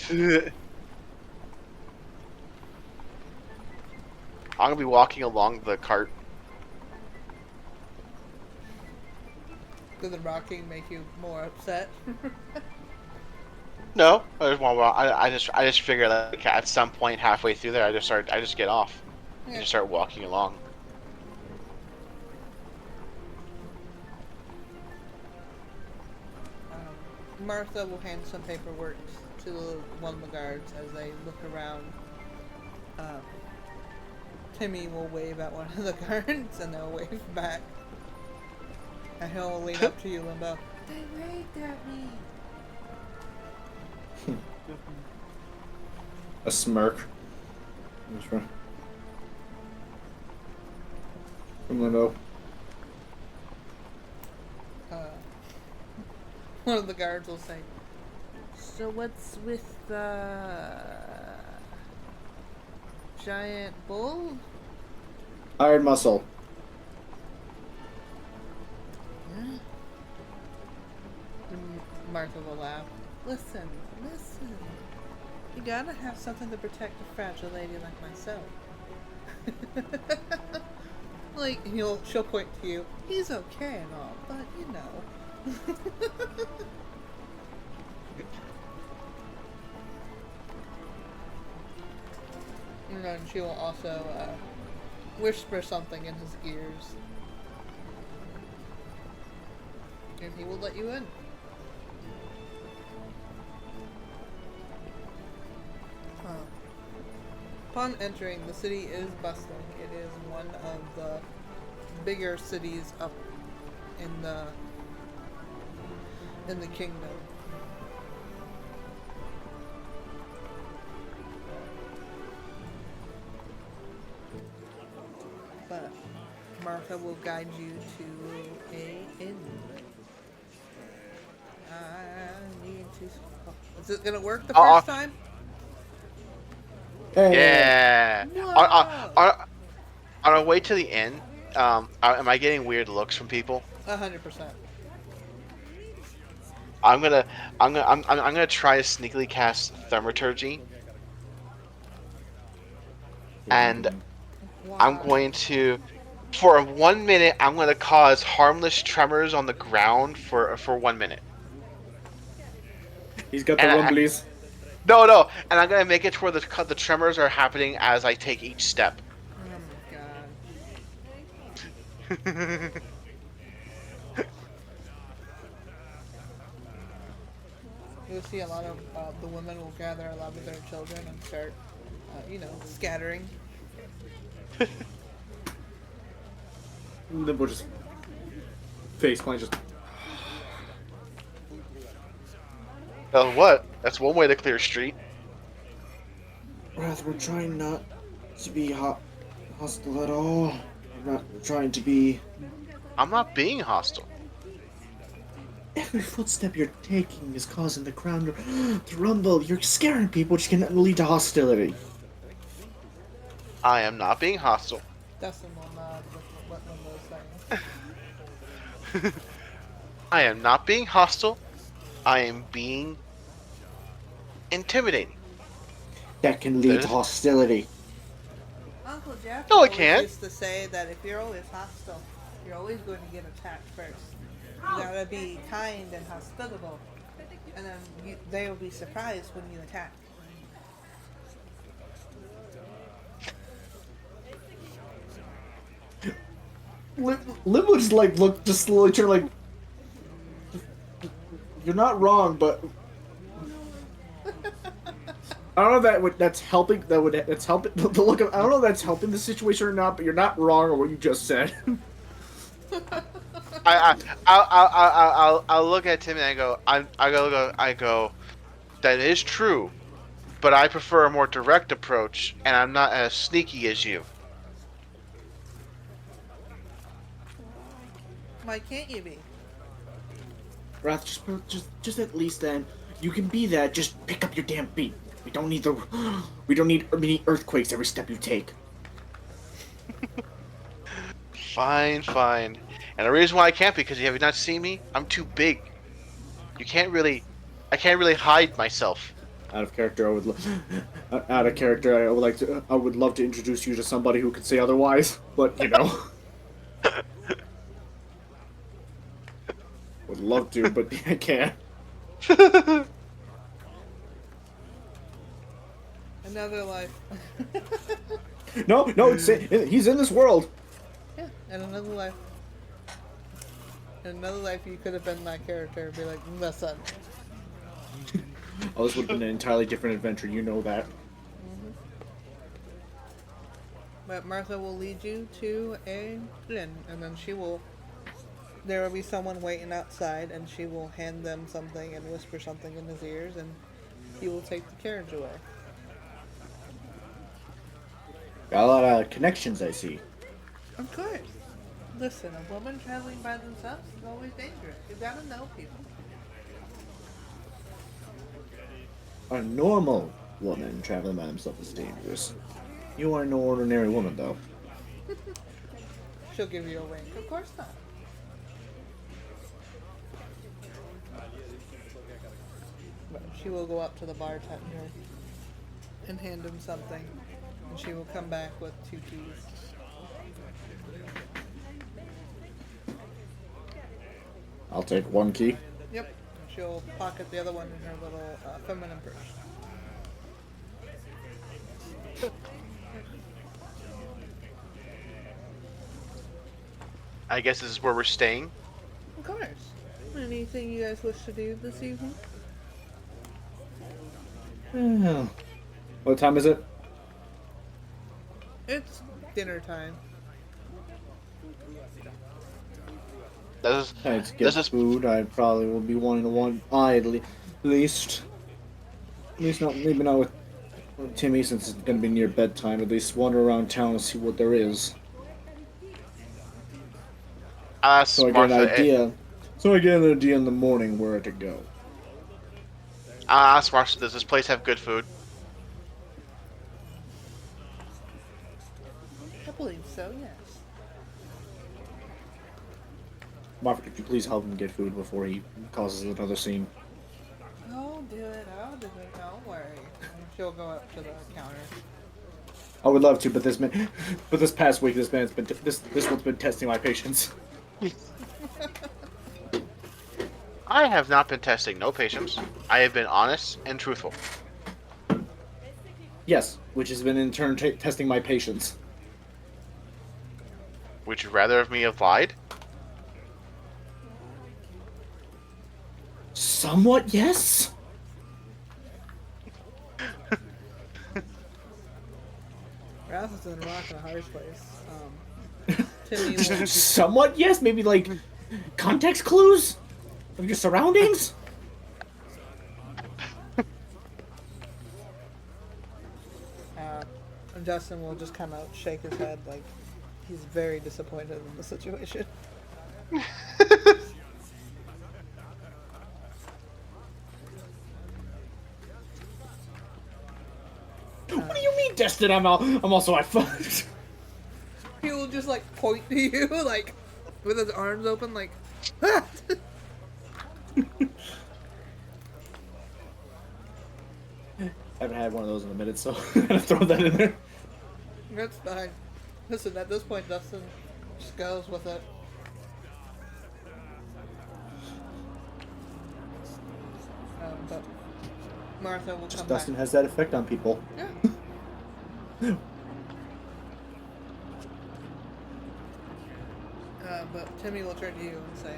I'm gonna be walking along the cart. Does the rocking make you more upset? No, I just figure like at some point halfway through there, I just get off, and Yeah. just start walking along. Martha will hand some paperwork to one of the guards as they look around. Timmy will wave at one of the guards and they'll wave back. And he'll lean up to you, Limbo. They waved at me. A smirk. From Limbo. One of the guards will say, "So what's with the giant bull?" Iron muscle. And Martha will laugh. Listen. You gotta have something to protect a fragile lady like myself. Like, she'll point to you. He's okay and all, but you know. And then she will also whisper something in his ears. And he will let you in. Upon entering, the city is bustling. It is one of the bigger cities up in the kingdom. But Martha will guide you to a inn. I need to. Is it gonna work the first time? Hey. Yeah. Whoa! On our way to the inn, am I getting weird looks from people? 100%. I'm gonna try to sneakily cast thaumaturgy, and Wow. I'm going to, for 1 minute, I'm going to cause harmless tremors on the ground for 1 minute. He's got the And rumblies. No, and I'm gonna make it to where the tremors are happening as I take each step. Oh my god. You'll see a lot of the women will gather a lot of their children and start, scattering. Limbo just face plant just. What? That's one way to clear a street. Wrath, we're trying not to be hostile at all. We're not trying to be. I'm not being hostile. Every footstep you're taking is causing the ground to rumble. You're scaring people, which can lead to hostility. I am not being hostile. Dustin will nod with what Limbo's saying. I am not being hostile. I am being intimidating. That can lead to hostility. Uncle Jeff No, it always can't. used to say that if you're always hostile, you're always going to get attacked first. You gotta be kind and hospitable, and then they will be surprised when you attack. Limbo just just slowly turn like. You're not wrong, but I don't know if that's helping. That's helping the look of. I don't know if that's helping the situation or not, but you're not wrong on what you just said. I'll look at Tim and I go, that is true, but I prefer a more direct approach, and I'm not as sneaky as you. Why can't you be? Wrath, just at least then you can be that. Just pick up your damn feet. We don't need many earthquakes every step you take. Fine, fine. And the reason why I can't because you have not seen me, I'm too big. You can't really, I can't really hide myself. Out of character, out of character, I would love to introduce you to somebody who could say otherwise, but you know. Would love to, but I can't. Another life. No, he's in this world. Yeah, in another life. In another life, you could have been that character and be like, listen. Oh, this would have been an entirely different adventure, you know that. Mm-hmm. But Martha will lead you to a inn, and then there will be someone waiting outside, and she will hand them something and whisper something in his ears, and he will take the carriage away. Got a lot of connections, I see. Of course. Listen, a woman traveling by themselves is always dangerous. You gotta know people. A normal woman traveling by themselves is dangerous. You are an ordinary woman, though. She'll give you a wink. Of course not. But she will go up to the bartender and hand him something. And she will come back with 2 keys. I'll take 1 key. Yep. She'll pocket the other one in her little feminine purse. I guess this is where we're staying. Of course. Anything you guys wish to do this evening? What time is it? It's dinner time. This Let's get is food. I probably will be wanting to at least not, maybe not with Timmy, since it's gonna be near bedtime. At least wander around town and see what there is. So I get an idea. So I get an idea in the morning where to go. Ask Martha, does this place have good food? I believe so, yes. Martha, could you please help him get food before he causes another scene? I'll do it. Don't worry. She'll go up to the counter. I would love to, but this past week, this one's been testing my patience. I have not been testing no patience. I have been honest and truthful. Yes, which has been in turn testing my patience. Would you rather have me have lied? Somewhat, yes. Ralph is in a rock and a hard place. Timmy will... Somewhat, yes. Maybe like context clues of your surroundings. Justin will just kind of shake his head like he's very disappointed in the situation. What do you mean, Destin? I'm also at fault. He will just like point to you like with his arms open like I haven't had one of those in a minute, so I'm gonna throw that in there. That's fine. Listen, at this point Dustin just goes with it. But Martha will come Dustin back. has that effect on people. Yeah. But Timmy will turn to you and say,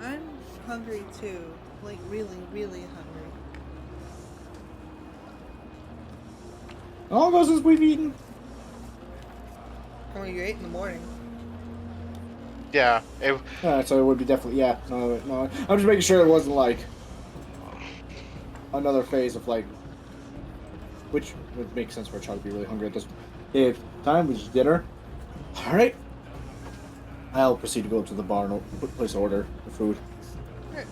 I'm hungry too. Like really, really hungry. All of us as we've eaten. Oh, you ate in the morning. Yeah. So it would be definitely, yeah. No, no. I'm just making sure it wasn't like another phase of like, which would make sense for a child to be really hungry at this. If time was dinner, all right. I'll proceed to go up to the bar and place an order for food. Alright.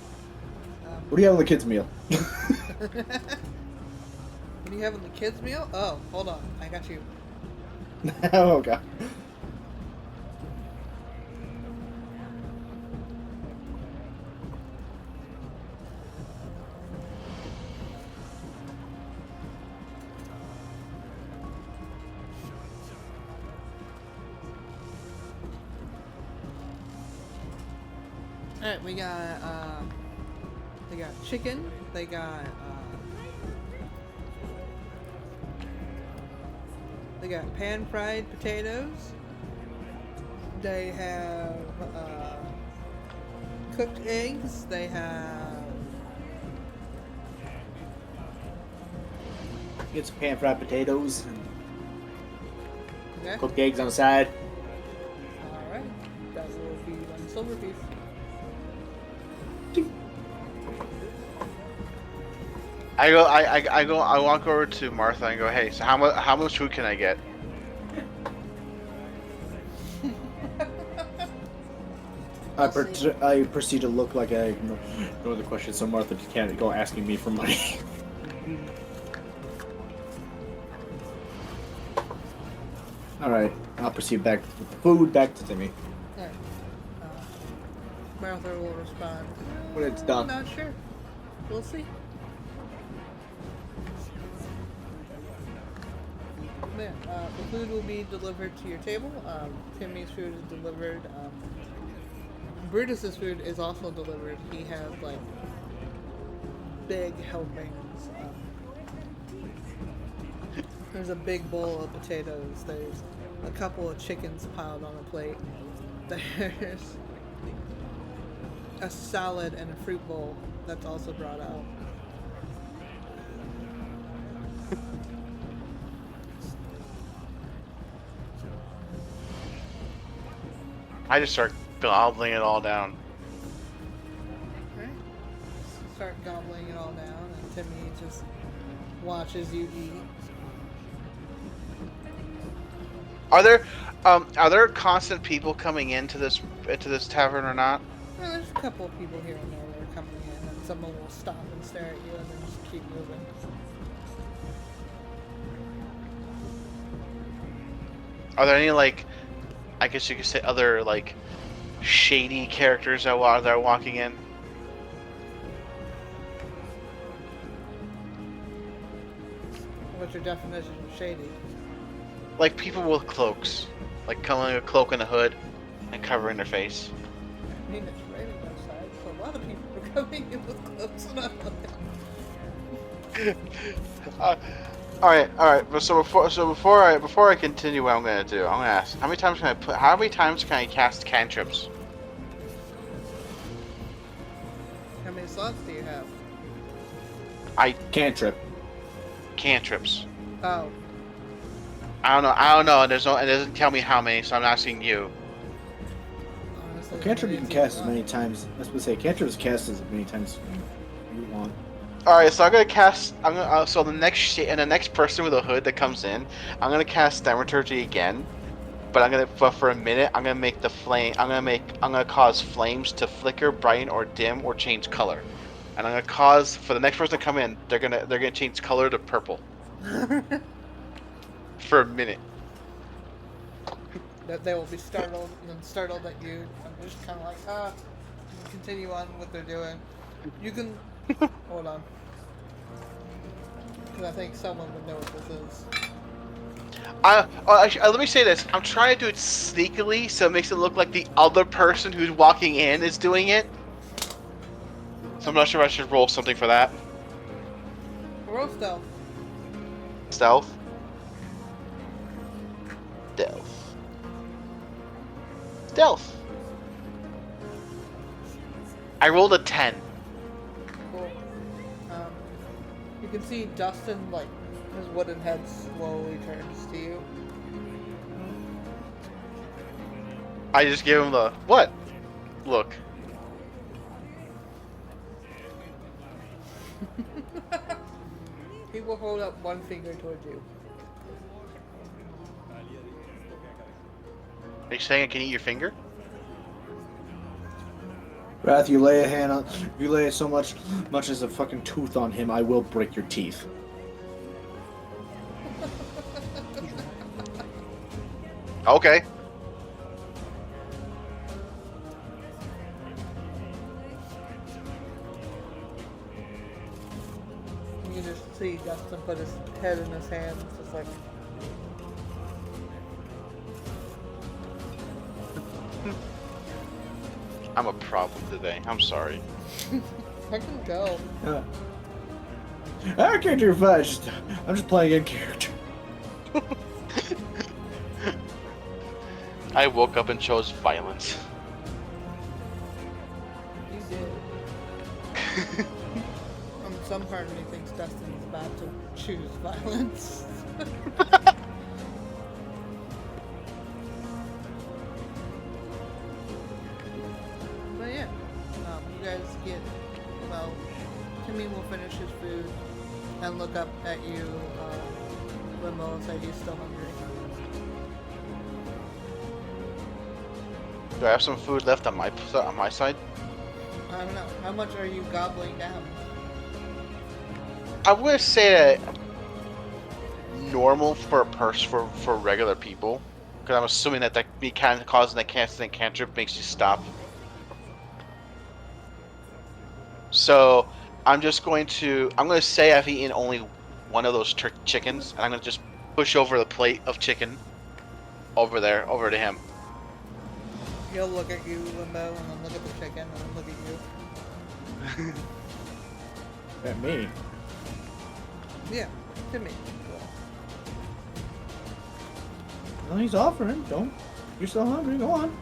What do you have on the kids' meal? What do you have in the kids' meal? Oh, hold on. I got you. Oh god. Alright, they got chicken, they got pan-fried potatoes, they have cooked eggs, they have Get some pan-fried potatoes and okay. cooked eggs on the side. Alright, that will be 1 silver piece. I walk over to Martha and go, hey, so how much food can I get? I proceed to look like I know the question, so Martha can't go asking me for money. Alright, I'll proceed back with the food back to Timmy. Alright. Martha will respond. When it's done. Not sure. We'll see. Yeah, the food will be delivered to your table. Timmy's food is delivered. Brutus's food is also delivered. He has like big helpings. There's a big bowl of potatoes. There's a couple of chickens piled on a plate. There's a salad and a fruit bowl that's also brought out. I just start gobbling it all down. Alright. Start gobbling it all down, and Timmy just watches you eat. Are there constant people coming into this tavern or not? Well, there's a couple of people here and there that are coming in, and someone will stop and stare at you and then just keep moving. Are there any, like, I guess you could say other, like, shady characters that are walking in? What's your definition of shady? Like people with cloaks, like coming with a cloak and a hood and covering their face. I mean, it's raining outside, so a lot of people are coming in with clothes and a hood. All right. But before I continue, what I'm gonna do, I'm gonna ask, how many times can I cast cantrips? How many slots do you have? Cantrip. Cantrips. Oh. I don't know. It doesn't tell me how many, so I'm asking you. Honestly, Cantrip you can cast as many times. I was going to say, cantrip is cast as many times as you want. All right, so I'm gonna cast. So the next person with a hood that comes in, I'm gonna cast Thaumaturgy again. But for a minute, I'm gonna make the flame. I'm gonna cause flames to flicker, brighten, or dim, or change color. And I'm gonna cause for the next person to come in, they're gonna change color to purple. For a minute. That they will be startled at you. I'm just kind of like, continue on what they're doing. You can hold on, because I think someone would know what this is. Actually, let me say this. I'm trying to do it sneakily, so it makes it look like the other person who's walking in is doing it. So I'm not sure if I should roll something for that. Roll stealth. Stealth. Stealth. I rolled a 10. Cool. You can see Dustin, like, his wooden head slowly turns to you. I just give him the what? Look. He will hold up one finger towards you. Are you saying I can eat your finger? Wrath, you lay a hand on, you lay so much as a fucking tooth on him, I will break your teeth. Okay. You just see Dustin put his head in his hands, just like. I'm a problem today. I'm sorry. I can go. I can't do fast. I'm just playing in character. I woke up and chose violence. You did. Some part of me thinks Dustin's about to choose violence. But yeah, you guys get, well, Timmy will finish his food and look up at you, Limbo, and say he's still hungry. Do I have some food left on my side? I don't know. How much are you gobbling down? I would say that normal for a for regular people, because I'm assuming that me causing that cantrip makes you stop. So I'm going to say I've eaten only one of those chickens, and I'm gonna just push over the plate of chicken over to him. He'll look at you, Limbo, and then look at the chicken, and then look at you. At me. Yeah, Timmy. Well, he's offering. Don't. You're still hungry. Go on.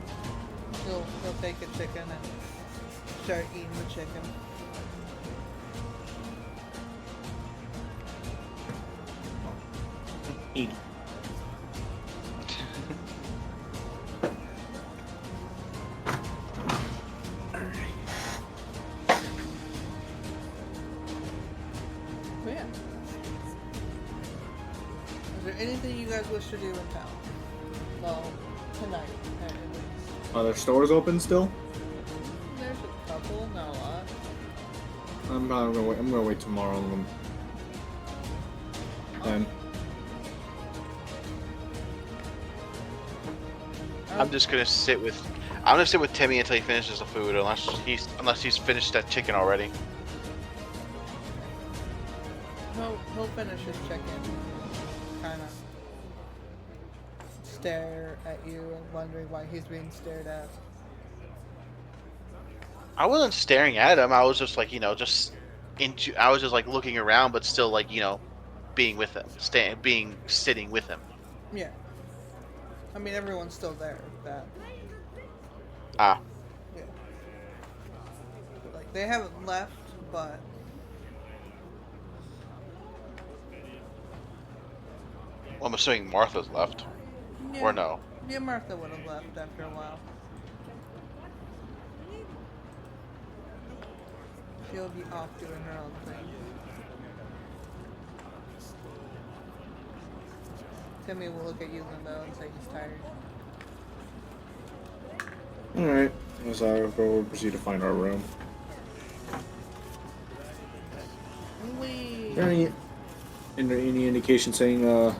He'll take a chicken and start eating the chicken. Eat. But yeah. Is there anything you guys wish to do in town? Well, tonight, at least. Are there stores open still? There's a couple, not a lot. I'm gonna wait tomorrow. Then. I'm gonna sit with Timmy until he finishes the food, unless he's finished that chicken already. He'll finish his chicken, kind of stare at you and wondering why he's being stared at. I wasn't staring at him. I was just like, I was just like looking around, but still like, being with him, sitting with him. Yeah. I mean, everyone's still there. That. Ah. Yeah. Like, they haven't left, but. Well, I'm assuming Martha's left. Yeah. Or no. Yeah, Martha would have left after a while. She'll be off doing her own thing. Timmy will look at you, Limbo, and say he's tired. Alright. So we'll proceed to find our room. Wee. Is there any indication saying on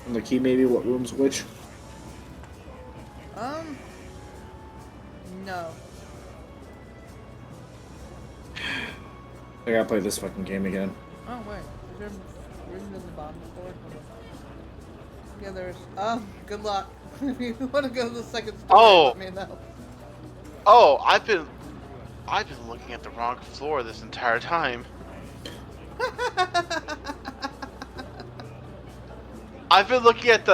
the key maybe what room's which? No. I gotta play this fucking game again. Oh, wait. Is there room in the bottom floor? Yeah, there's. Good luck. If you want to go to the second story, let me know. Oh, I've been looking at the wrong floor this entire time. I've been looking at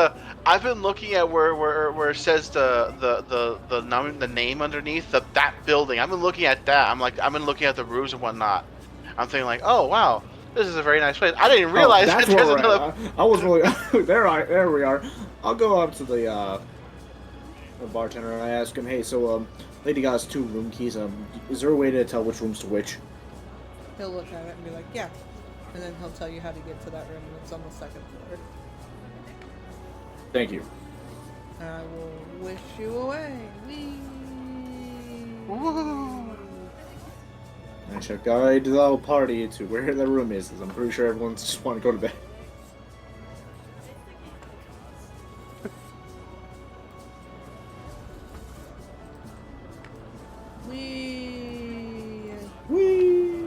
where it says the name underneath that building. I've been looking at that. I've been looking at the roofs and whatnot. I'm thinking like, oh wow, this is a very nice place. I didn't realize that's that there's where we're another. at. I was really there. There we are. I'll go up to the a bartender, and I ask him, "Hey, so lady got us 2 room keys. Is there a way to tell which room's to which?" He'll look at it and be like, yeah. And then he'll tell you how to get to that room, and it's on the second floor. Thank you. I will wish you away. Whee! I shall guide the whole party to where the room is, because I'm pretty sure everyone's just want to go to bed. Whee! Whee!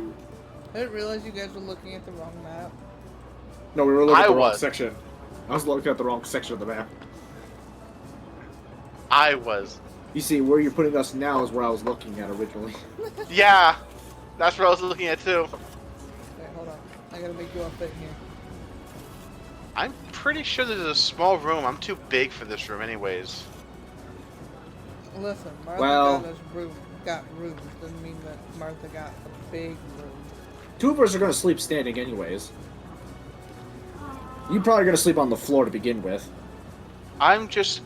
I didn't realize you guys were looking at the wrong map. No, we were looking at the wrong was. section. I was looking at the wrong section of the map. I was. You see, where you're putting us now is where I was looking at originally. Yeah, that's what I was looking at too. Wait, hold on. I gotta make you all fit in here. I'm pretty sure there's a small room. I'm too big for this room, anyways. Listen, Martha Well- got rooms. Doesn't mean that Martha got a big room. 2 of us are going to sleep standing anyways. You're probably going to sleep on the floor to begin with. I'm just.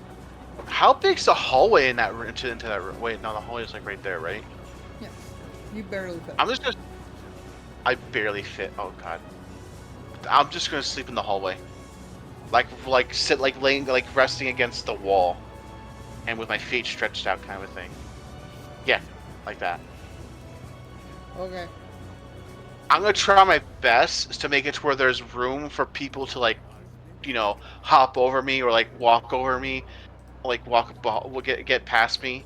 How big's the hallway in that room? Into that room? Wait, no, the hallway is like right there, right? Yes. You barely fit. I'm just gonna. I barely fit. Oh god. I'm just gonna sleep in the hallway, like sit, like laying, like resting against the wall, and with my feet stretched out, kind of a thing. Yeah, like that. Okay. I'm gonna try my best to make it to where there's room for people to like, hop over me or like walk over me, like will get past me.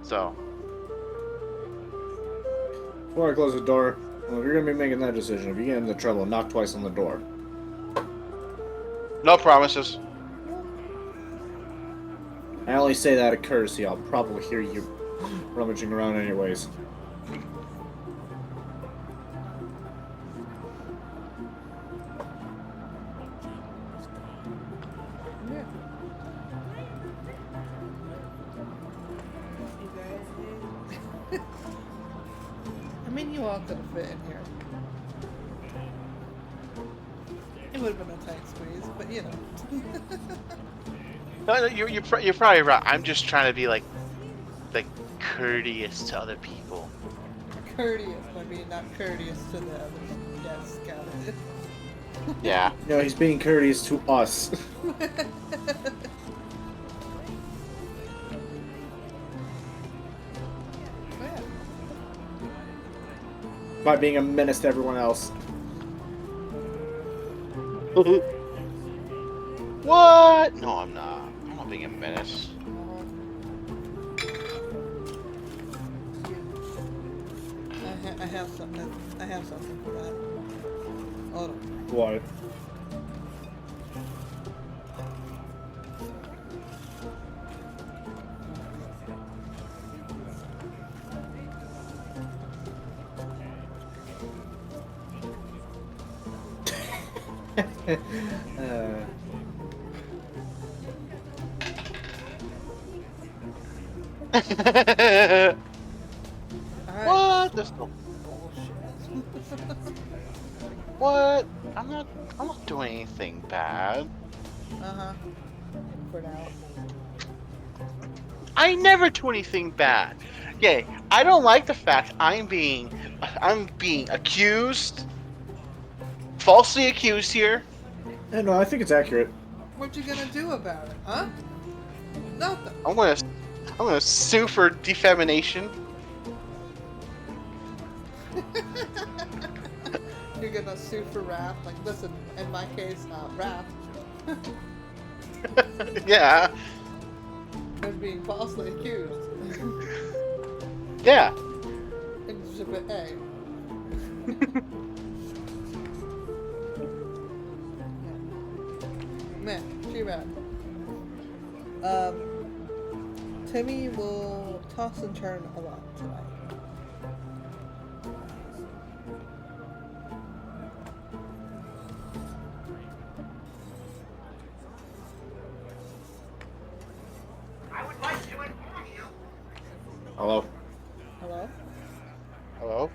So. Before I close the door, well, if you're going to be making that decision, if you get into trouble, knock twice on the door. No promises. I only say that of courtesy. I'll probably hear you rummaging around anyways. Yeah. I mean, you all could have fit in here. It would have been a tight squeeze, but you know. No, you're probably right. I'm just trying to be like courteous to other people. Courteous, I mean, not courteous to the others. Yes, got it. Yeah. No, he's being courteous to us. Yeah. By being a menace to everyone else. What? No, I'm not. I'm not being a menace. I have something. I have something for that. Hold on. What? Alright. What? There's no. Bullshit. What? I'm not doing anything bad. Uh-huh. For now. I never do anything bad. Okay, I don't like the fact I'm being accused, falsely accused here. No, I think it's accurate. What you gonna do about it, huh? Nothing. I'm gonna sue for defamation. You're gonna sue for wrath. Like, listen, in my case, wrath. Yeah. Of being falsely accused. Yeah. Exhibit A. Man, too bad. Timmy will toss and turn a lot tonight. Hello? Hello? Hello.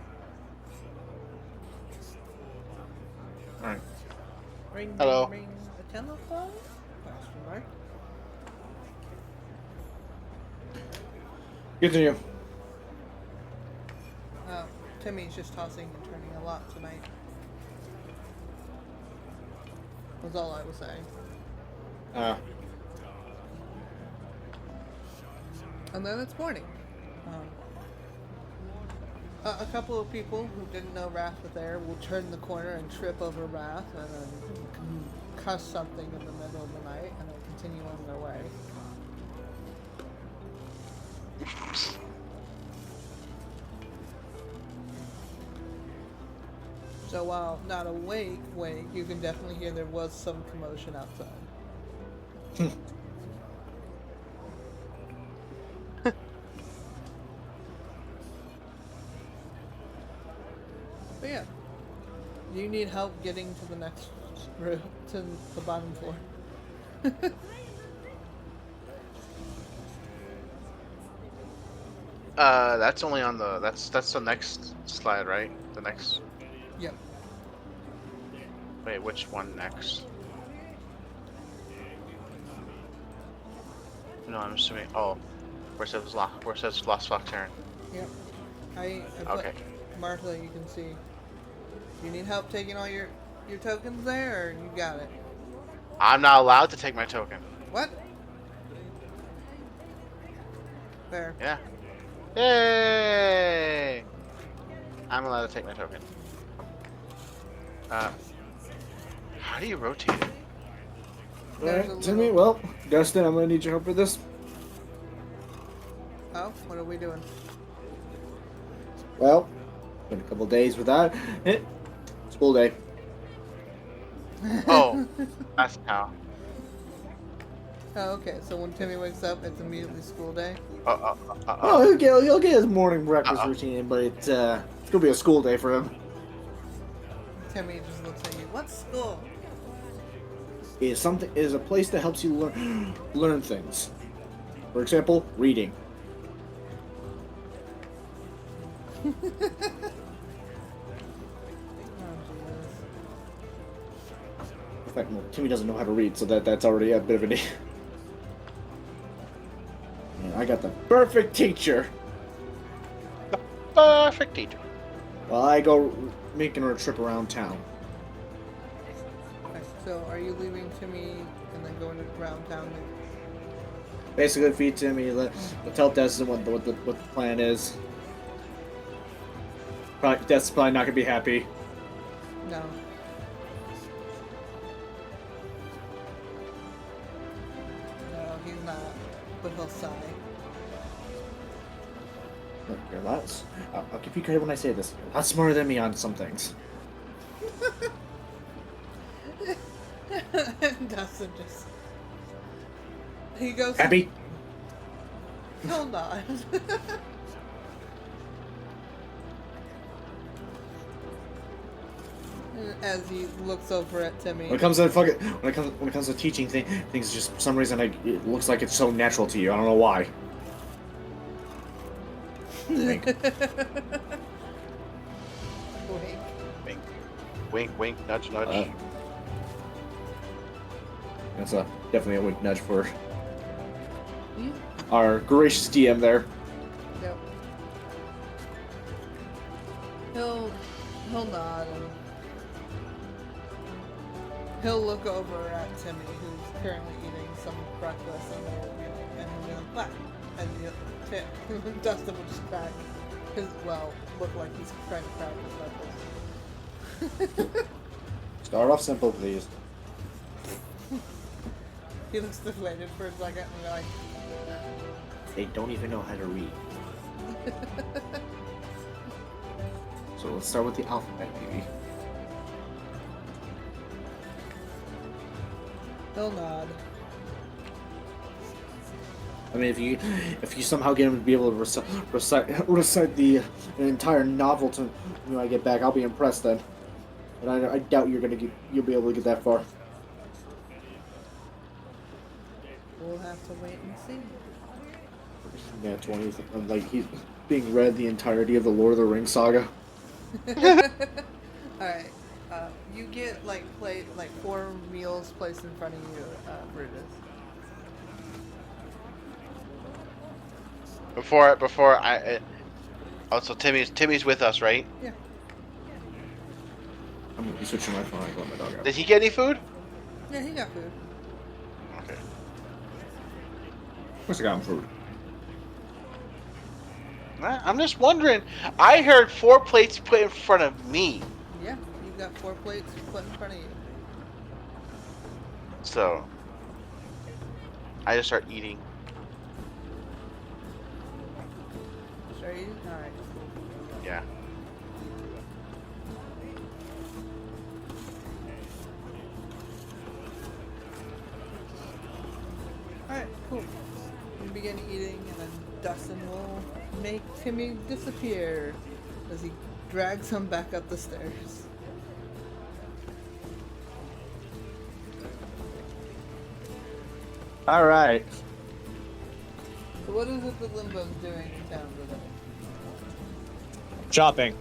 Alright. Ring, Hello. ring, ring. A telephone? Question mark. Continue. Timmy's just tossing and turning a lot tonight. Was all I was saying. And then it's morning. A couple of people who didn't know Wrath was there will turn the corner and trip over Wrath and then cuss something in the middle of the night and then continue on their way. So while not awake, you can definitely hear there was some commotion outside. But yeah, you need help getting to the next room, to the bottom floor. That's only on the that's the next slide, right? The next. Yep. Wait, which one next? No, I'm assuming. Oh, where it says Lost Fox Turn. Yep. I put Okay. Martha, you can see. You need help taking all your tokens there, or you got it? I'm not allowed to take my token. What? There. Yeah. Yay! I'm allowed to take my token. How do you rotate it? There's a Alright, Timmy, well, Dustin, I'm gonna need your help with this. Oh, what are we doing? Well, been a couple days with that. School day. Oh, that's how. Oh, okay. So when Timmy wakes up, it's immediately school day. Oh, he'll get his morning breakfast routine, but it's gonna be a school day for him. Timmy just looks at you. What's school? Is a place that helps you learn things. For example, reading. Oh, In fact, well, Timmy doesn't know how to read, so that's already a bit of an. I got the perfect teacher. Perfect teacher. While I go making her a trip around town. okay. So are you leaving Timmy and then going around town? Basically, feed Timmy. Tell Destin what the plan is. Destin's probably not gonna be happy. No. No, he's not. But he'll sigh. Look, you're a lot. I'll give you credit when I say this. You're a lot smarter than me on some things. Dustin just. He goes. Happy? He'll not. As he looks over at Timmy. When it comes to teaching things, just for some reason it looks like it's so natural to you. I don't know why. Wink. Wink. Wink, wink, wink, nudge, nudge. That's definitely a wink nudge for our gracious DM there. Yep. He'll nod and he'll look over at Timmy, who's currently eating some breakfast, and he'll be like, "What?" And Dustin will just crack look like he's trying to crack his knuckles. Start off simple, please. He looks deflated for a second and like, They don't even know how to read. So let's start with the alphabet, baby. he'll nod. I mean, if you somehow get him to be able to recite the entire novel to when I get back, I'll be impressed then. But I doubt you'll be able to get that far. We'll have to wait and see. Yeah, 20. Like he's being read the entirety of the Lord of the Rings saga. Alright. You get like 4 meals placed in front of you, Brutus. Before oh, so Timmy's with us, right? Yeah. I'm gonna be switching my phone. I got my dog out. Did he get any food? Yeah, he got food. Okay. Of course I got him food. I'm just wondering. I heard 4 plates put in front of me. Yeah, you got 4 plates put in front of you. So I just start eating. Sure you? Alright. Yeah. Alright, cool. You begin eating, and then Dustin will make Timmy disappear as he drags him back up the stairs. All right. So what is it that Limbo's doing in town today? Shopping.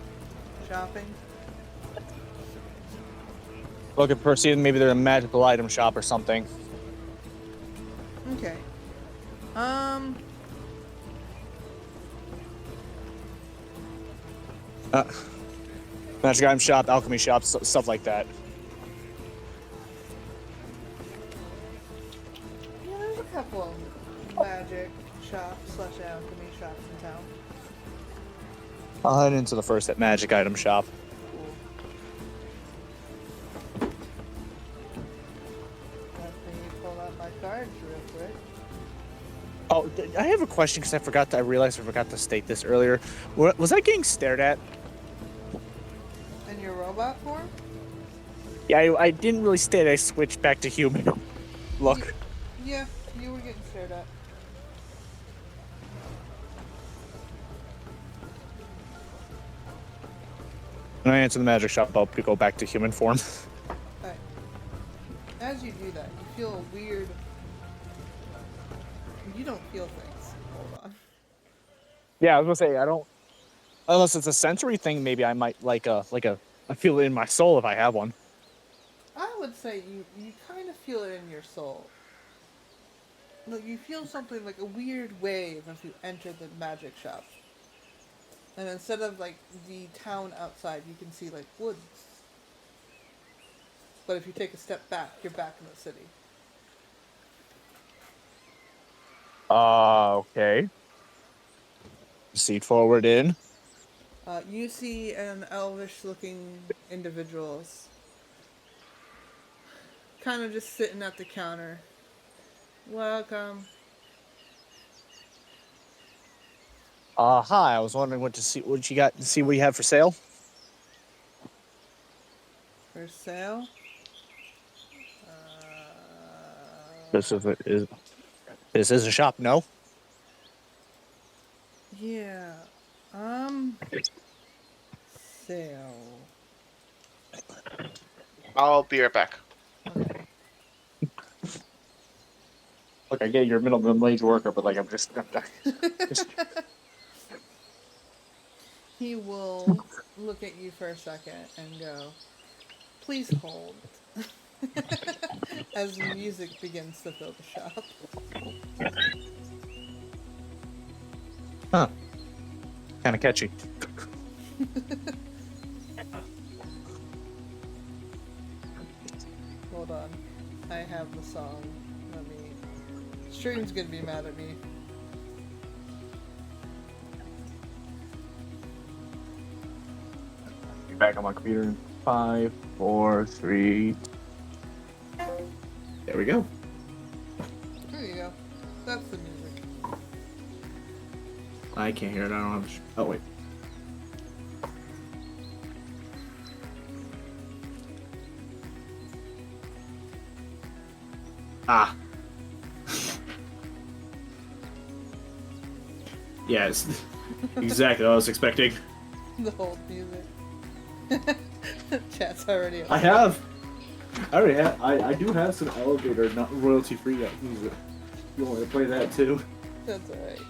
Shopping? Looking for see maybe there's a magical item shop or something. Okay. Magic item shop, alchemy shop, stuff like that. Yeah, there's a couple of magic shops / alchemy shops in town. I'll head into the first magic item shop. Cool. Let me pull out my cards real quick. Oh, I have a question because I realized I forgot to state this earlier. Was I getting stared at? In your robot form? Yeah, I didn't really state. I switched back to human. Look. Yeah, you were getting stared at. When I enter the magic shop, I'll go back to human form. Alright. As you do that, you feel a weird... You don't feel things. Hold on. Yeah, I was gonna say I don't. Unless it's a sensory thing, maybe I might I feel it in my soul if I have one. I would say you kind of feel it in your soul. Like you feel something like a weird wave as you enter the magic shop. And instead of like the town outside, you can see like woods. But if you take a step back, you're back in the city. Okay. Proceed forward in. You see an elvish-looking individuals, kind of just sitting at the counter. Welcome. Hi. I was wondering what you got, see what you have for sale. For sale? This is a shop. No. Yeah. Sale. I'll be right back. Okay. Look, I get you're a middle-aged worker, but like I'm just He will look at you for a second and go, please hold. As the music begins to fill the shop. Huh. Kind of catchy. Hold on. I have the song. Let me... Stream's gonna be mad at me. Be back on my computer in 5, 4, 3. There we go. There you go. That's the music. I can't hear it. I don't have. Oh wait. Ah. Yes. Exactly what I was expecting. The whole music. Chat's already on. I have. I already have. I do have some elevator, not royalty free music. You want me to play that too? That's alright.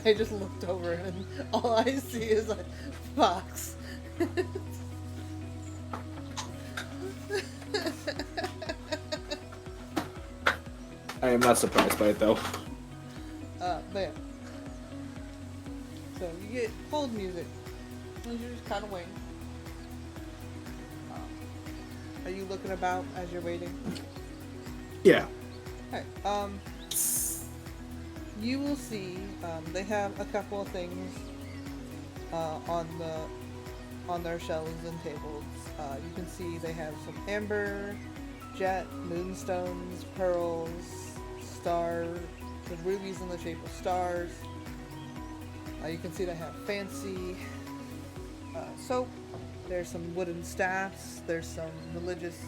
I just looked over and all I see is a fox. I am not surprised by it though. But yeah. get hold music. And you're just kind of waiting. Are you looking about as you're waiting? Yeah. Alright, you will see, they have a couple of things, on their shelves and tables. You can see they have some amber, jet, moonstones, pearls, star, the rubies in the shape of stars. You can see they have fancy soap. There's some wooden staffs. There's some religious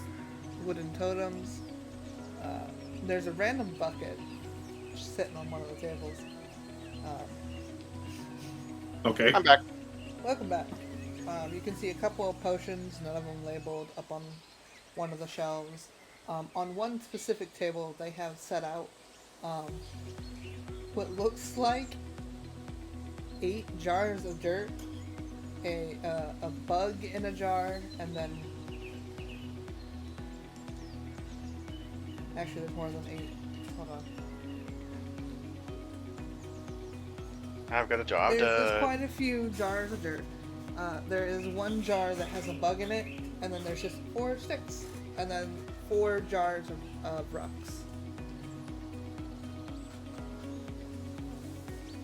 wooden totems. There's a random bucket sitting on one of the tables. Okay. I'm back. Welcome back. You can see a couple of potions, none of them labeled, up on one of the shelves. On one specific table, they have set out what looks like 8 jars of dirt, a bug in a jar, and then actually there's more than 8. Hold on. I've got a job. There's quite a few jars of dirt. There is one jar that has a bug in it, and then there's just 4 sticks, and then 4 jars of rocks.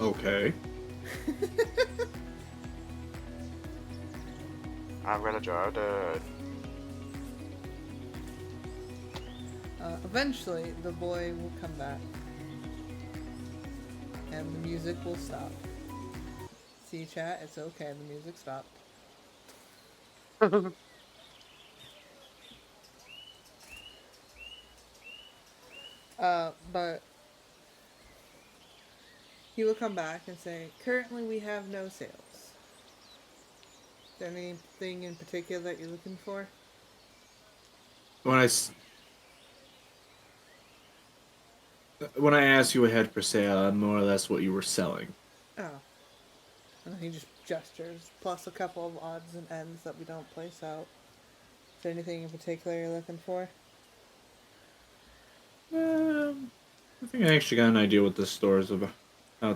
Okay. I've got a job. Eventually, the boy will come back, and the music will stop. See, chat, it's okay, the music stopped. But he will come back and say, currently we have no sales. Is there anything in particular that you're looking for? When I asked you ahead for sale, I'm more or less what you were selling. Oh. And he just gestures, plus a couple of odds and ends that we don't place out. Is there anything in particular you're looking for? I think I actually got an idea what this store is about.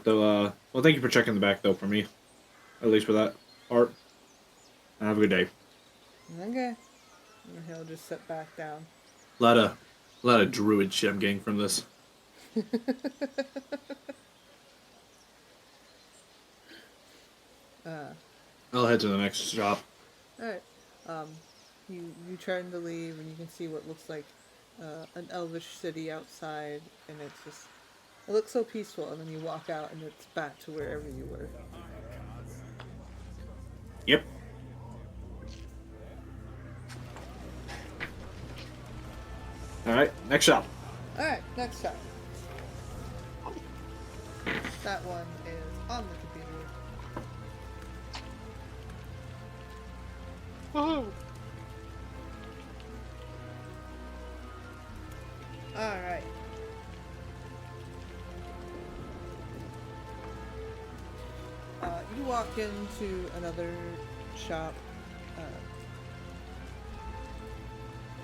Though, well, thank you for checking the back, though, for me. At least for that part. And have a good day. Okay. And he'll just sit back down. A lot of druid shit I'm getting from this. I'll head to the next shop. Alright. You turn to leave and you can see what looks like an elvish city outside, and it's just, it looks so peaceful, and then you walk out and it's back to wherever you were. Yep. Alright, next shop. Alright, next shop. That one is on the computer. Woohoo! Alright. You walk into another shop,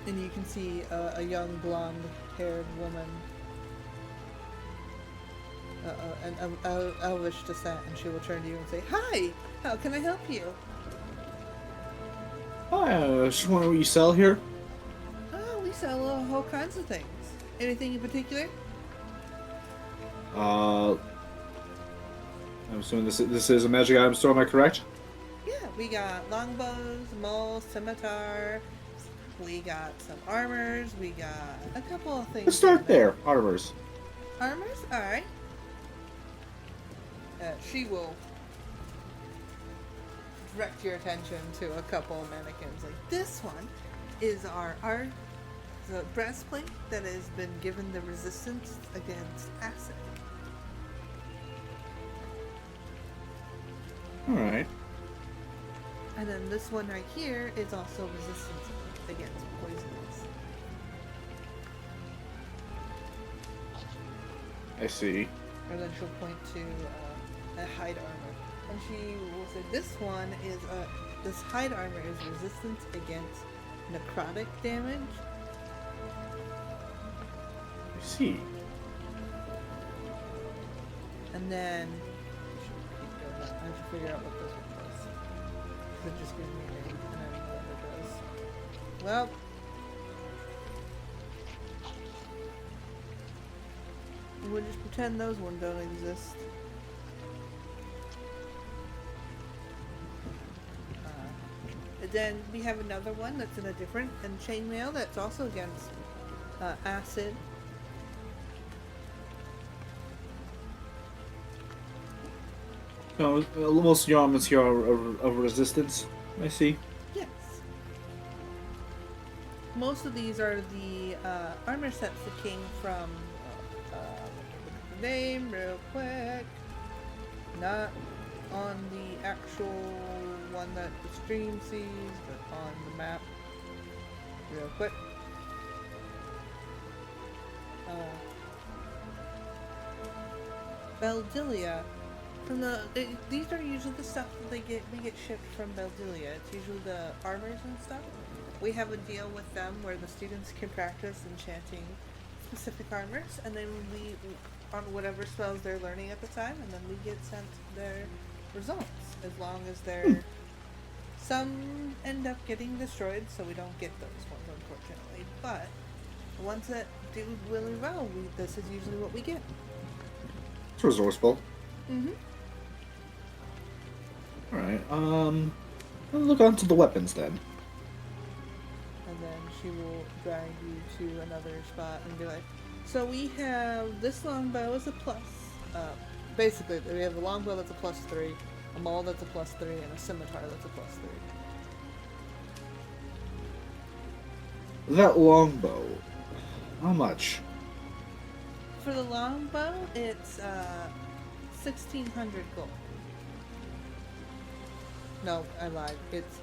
and you can see a young blonde-haired woman, an elvish descent, and she will turn to you and say, "Hi! How can I help you?" Hi, I just wonder what you sell here. Oh, we sell all whole kinds of things. Anything in particular? I'm assuming this is a magic item store, am I correct? Yeah, we got longbows, maul, scimitar. We got some armors. We got a couple of things. Let's start there. Armors. Armors? Alright. She will direct your attention to a couple of mannequins. Like, this one is the breastplate that has been given the resistance against acid. Alright. And then this one right here is also resistance against poisons. I see. And then she'll point to a hide armor. And she will say, this one is, this hide armor is resistant against necrotic damage. I see. And then, she'll keep going I have to figure out what this one does. 'Cause it just gives me a name, and I don't know what it does. Well, we'll just pretend those ones don't exist. And then we have another one that's in a different and chainmail that's also against acid. Oh, most yarmouths here are of resistance. I see. Yes. Most of these are the armor sets that came from. Look at the name real quick. Not on the actual one that the stream sees, but on the map. Real quick. Beldilia. From these are usually the stuff that we get shipped from Beldilia. It's usually the armors and stuff. We have a deal with them where the students can practice enchanting specific armors, and then we on whatever spells they're learning at the time, and then we get sent their results as long as they're. Some end up getting destroyed, so we don't get those ones, unfortunately. But the ones that do really well, this is usually what we get. It's resourceful. Mm-hmm. Alright, let's look onto the weapons then. And then she will drag you to another spot and be like, so we have this longbow as a plus. Basically, we have a longbow that's a +3, a maul that's a +3, and a scimitar that's a +3. That longbow, how much? For the longbow, it's 1,600 gold. No, I lied. It's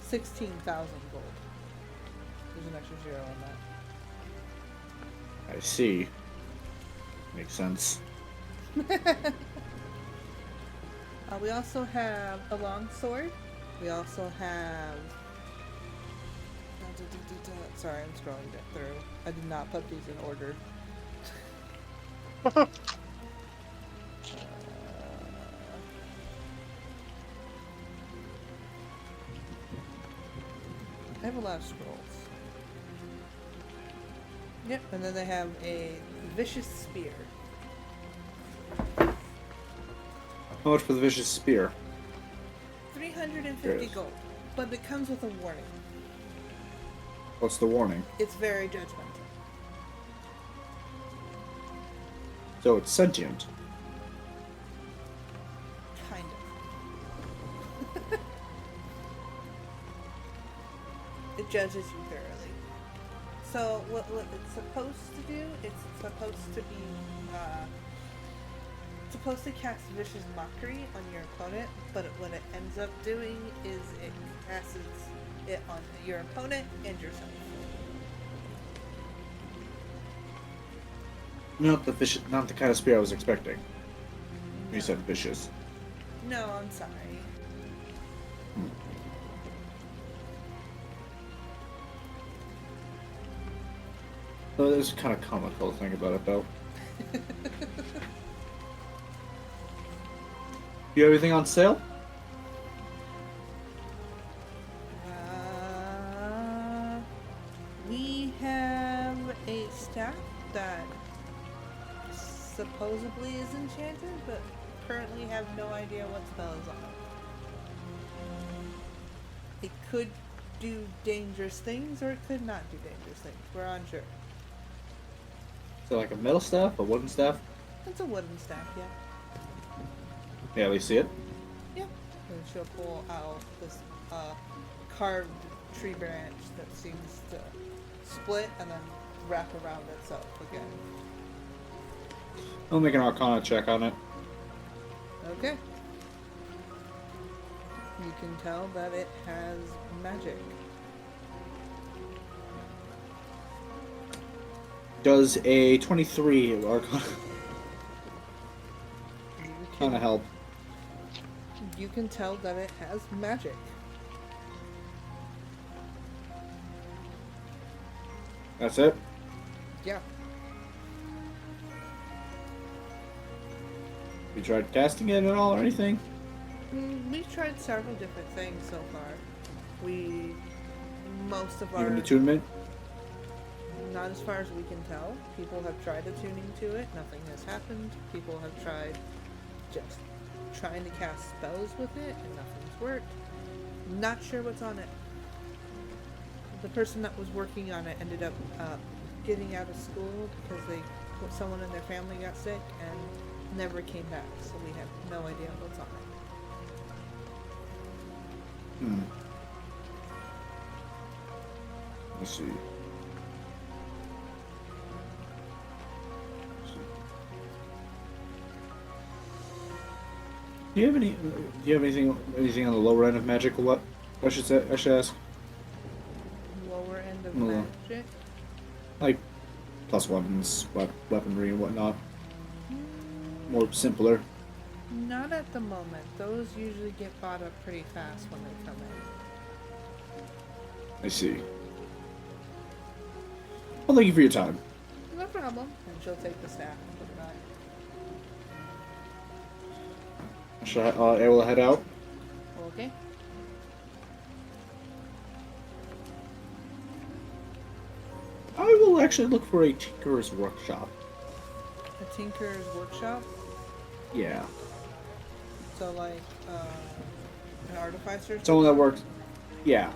16,000 gold. There's an extra 0 on that. I see. Makes sense. We also have a long sword. We also have. Sorry, I'm scrolling that through. I did not put these in order. I have a lot of scrolls. Yep, and then they have a vicious spear. How much for the vicious spear? 350 gold, but it comes with a warning. What's the warning? It's very judgmental. So it's sentient. Kind of. It judges you thoroughly. So what it's supposed to do, it's supposed to be, supposed to cast vicious mockery on your opponent, but what it ends up doing is it casts it on your opponent and yourself. Not the kind of spear I was expecting. No. You said vicious. No, I'm sorry. Oh, it's kind of comical to think about it, though. You have anything on sale? We have a staff that supposedly is enchanted, but currently have no idea what spell is on it. It could do dangerous things, or it could not do dangerous things. We're unsure. Is it like a metal staff, a wooden staff? It's a wooden staff, yeah. Yeah, we see it. Yeah. And she'll pull out this carved tree branch that seems to split and then wrap around itself again. I'll make an Arcana check on it. Okay. You can tell that it has magic. Does a 23 Arcana kind of help? You can tell that it has magic. That's it? Yeah. You tried casting it at all or anything? We've tried several different things so far. Most of Even our, attunement? not as far as we can tell. People have tried attuning to it. Nothing has happened. People have tried just trying to cast spells with it, and nothing's worked. Not sure what's on it. The person that was working on it ended up getting out of school because someone in their family got sick and never came back. So we have no idea what's on it. Let's see. Do you have anything on the lower end of magical? What I should say? I should ask. Lower end of No. magic. Like plus weapons, weaponry and whatnot. More simpler. Not at the moment. Those usually get bought up pretty fast when they come in. I see. Well, thank you for your time. No problem. And she'll take the staff and put it back. Should I able to head out? Okay. I will actually look for a tinkerer's workshop. A tinker's workshop. Yeah. So like an artificer's. Someone that works. Yeah.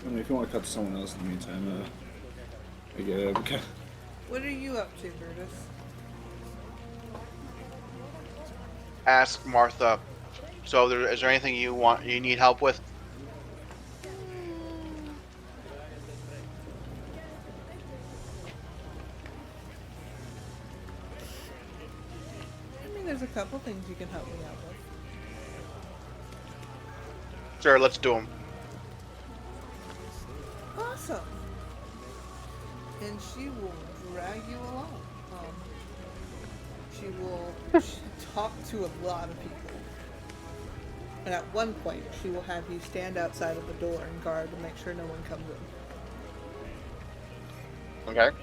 I mean, if you want to cut to someone else in the meantime, I get it. Okay. What are you up to, Brutus? Ask Martha. So, is there anything you need help with? I mean, there's a couple things you can help me out with. Sure, let's do them. Awesome. And she will drag you along. She will talk to a lot of people. And at one point, she will have you stand outside of the door and guard to make sure no one comes in. Okay.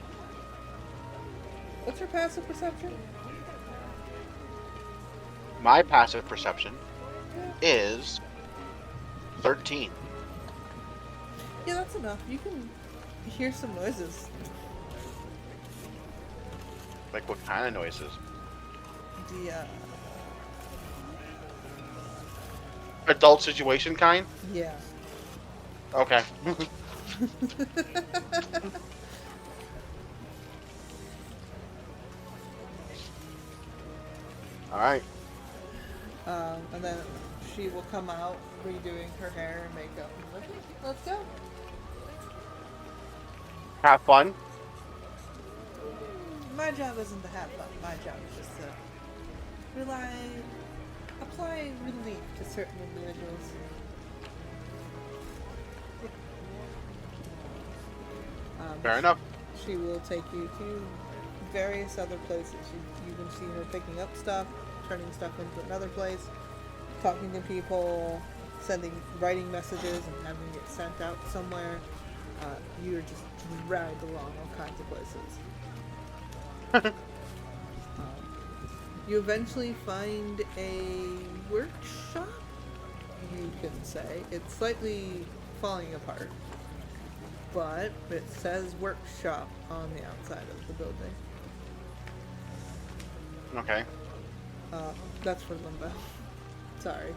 What's your passive perception? My passive perception Yeah. is 13. Yeah, that's enough. You can hear some noises. Like what kind of noises? The, Adult situation kind? yeah. Okay. Alright. And then she will come out redoing her hair and makeup. And like, let's go. Have fun. My job isn't to have fun. My job is just to apply relief to certain individuals. Fair enough. She will take you to various other places. You can see her picking up stuff, turning stuff into another place, talking to people, writing messages and having it sent out somewhere. You're just dragged along all kinds of places. You eventually find a workshop, you can say. It's slightly falling apart, but it says workshop on the outside of the building. Okay. That's for Limbo. Sorry.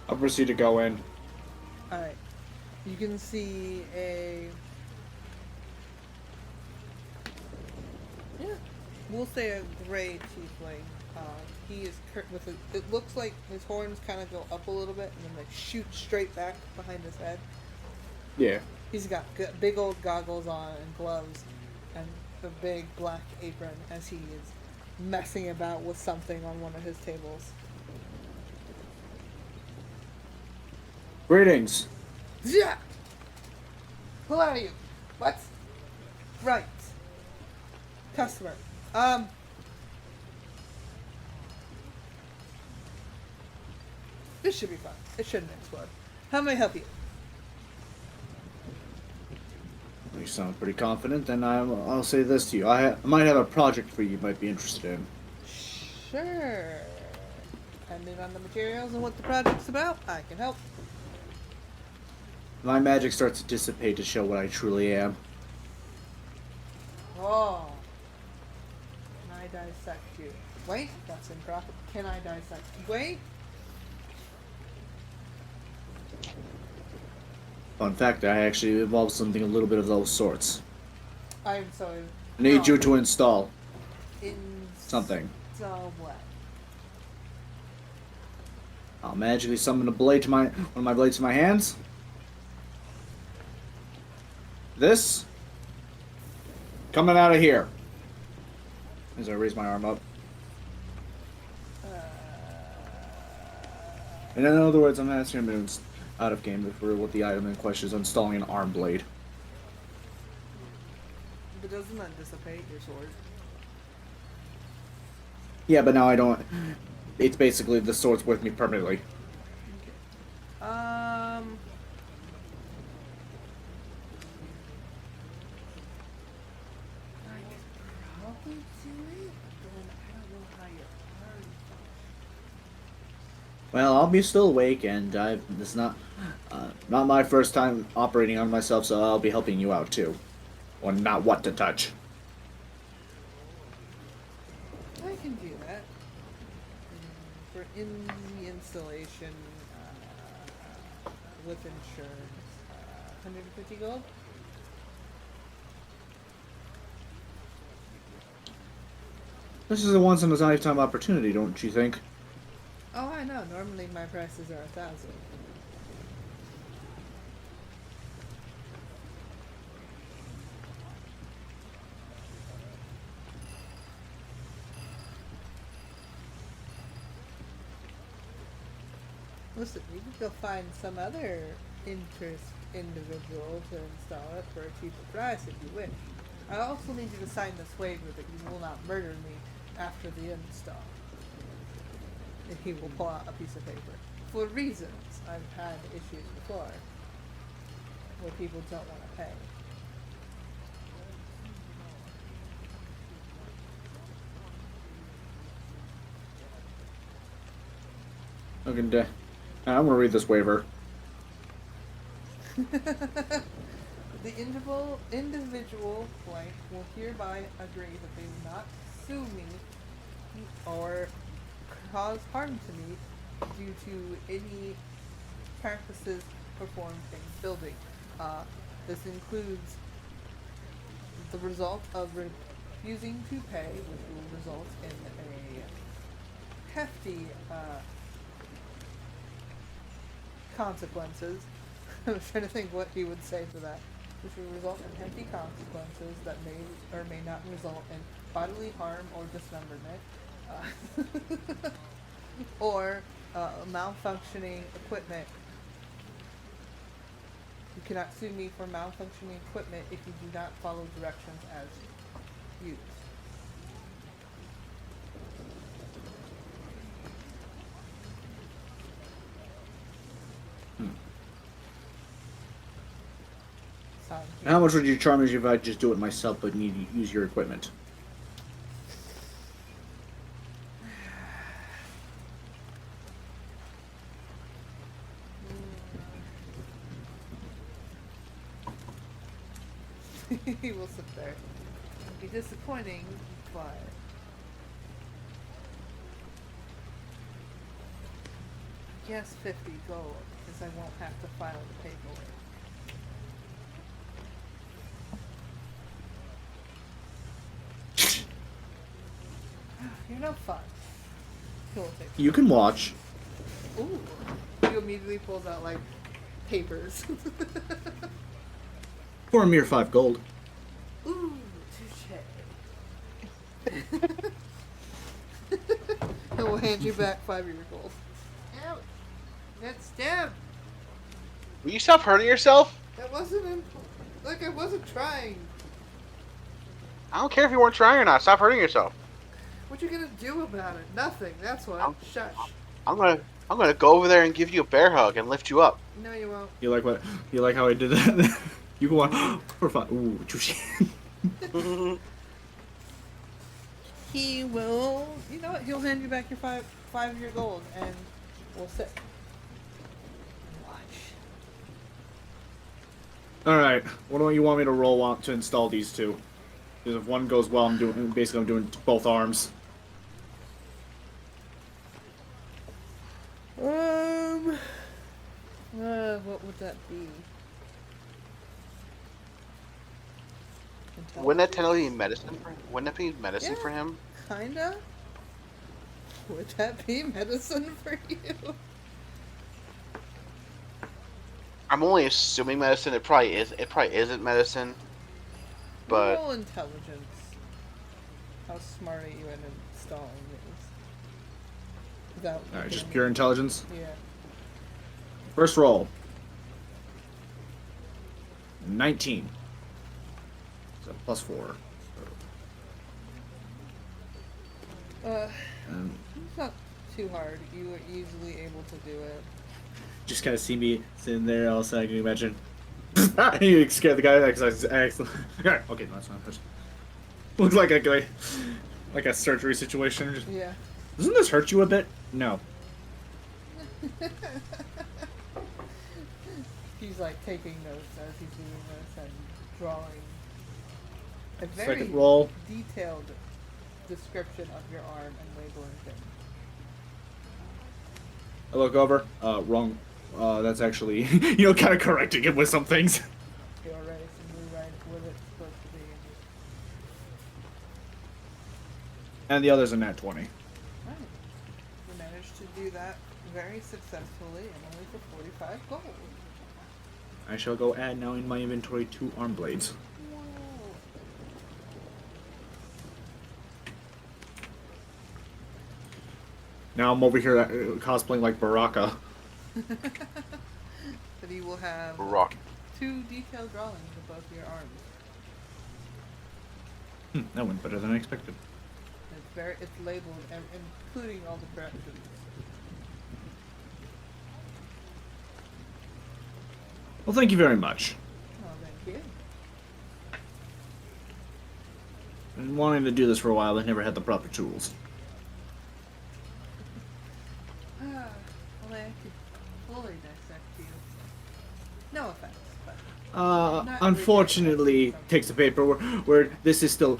I'll proceed to go in. Alright. You can see we'll say a gray tiefling. He is it looks like his horns kind of go up a little bit and then they shoot straight back behind his head. Yeah. He's got big old goggles on and gloves and a big black apron as he is messing about with something on one of his tables. Greetings. Yeah! Who are you? What? Right. Customer. This should be fun. It shouldn't explode. How may I help you? Let me sound pretty confident. Then I'll say this to you. I might have a project for you might be interested in. Sure. Depending on the materials and what the project's about, I can help. My magic starts to dissipate to show what I truly am. Oh. Can I dissect you? Wait, that's improper. Can I dissect you? Wait. Fun fact, I actually involve something a little bit of those sorts. I'm sorry. I need you to install In something. So what? I'll magically summon a blade to one of my blades to my hands. This coming out of here. As I raise my arm up. And in other words, I'm asking him out of game for what the item in question is, installing an arm blade. But doesn't that dissipate your sword? Yeah, but now I don't. It's basically the sword's with me permanently. I could probably do it, but then I don't know how your arm functions. Well, I'll be still awake, and this is not my first time operating on myself, so I'll be helping you out too, or not what to touch. I can do that. For in the installation, with insurance, 150 gold. This is a once in a lifetime opportunity, don't you think? Oh, I know. Normally my prices are 1,000. Listen, you can go find some other individual to install it for a cheaper price if you wish. I also need you to sign this waiver that you will not murder me after the install. And he will pull out a piece of paper. For reasons. I've had issues before where people don't want to pay. Okay, I'm gonna read this waiver. The individual blank will hereby agree that they will not sue me or cause harm to me due to any practices performed in building. This includes the result of refusing to pay, which will result in a hefty consequences. I was trying to think what he would say to that. Which will result in hefty consequences that may or may not result in bodily harm or dismemberment, or malfunctioning equipment. You cannot sue me for malfunctioning equipment if you do not follow directions as used. How much would you charge me if I just do it myself but need to use your equipment? He will sit there. It'll be disappointing, but yes, 50 gold, because I won't have to file the paperwork. You're no fun. He'll take You can watch. Ooh. He immediately pulls out, like, papers. For a mere 5 gold. Ooh, touche. He'll hand you back 5 of your gold. Ouch. That stab. Will you stop hurting yourself? That wasn't like I wasn't trying. I don't care if you weren't trying or not. Stop hurting yourself. What you gonna do about it? Nothing. That's what. Shush. I'm gonna go over there and give you a bear hug and lift you up. No, you won't. You like how I did that? You go on for fun. Ooh, juicy. He will. You know what? He'll hand you back your five of your gold, and we'll sit and watch. All right. What do you want me to roll on to install these two? Because if one goes well, I'm doing both arms. What would that be? Wouldn't that technically be medicine for him? Wouldn't that be medicine Yeah. for him? Kinda. Would that be medicine for you? I'm only assuming medicine. It probably is. It probably isn't medicine. But Roll intelligence. How smart are you at installing these? Without. All right, looking just at pure me. intelligence. Yeah. First roll. 19. So plus 4. Um, It's not too hard. You were easily able to do it. just kind of see me sitting there all of a sudden. Can you imagine? You scared the guy because I accidentally. Okay, no, that's not. Looks like a surgery situation. Just, Yeah. doesn't this hurt you a bit? No. He's like taking notes as he's doing this and drawing a very Second roll. detailed description of your arm and labeling things. I look over. Wrong. That's actually kind of correcting it with some things. You're right, it's right what it's supposed to be. And the other's a nat 20. Right. You managed to do that very successfully and only for 45 gold. I shall go add now in my inventory 2 arm blades. Whoa. Now I'm over here cosplaying like Baraka. But you will have rock. 2 detailed drawings of both your arms. That went better than I expected. It's labeled and including all the corrections. Well, thank you very much. Oh, thank you. I've been wanting to do this for a while, but never had the proper tools. Well, I could fully dissect you. No offense, but not Unfortunately, every day. takes the paper where this is still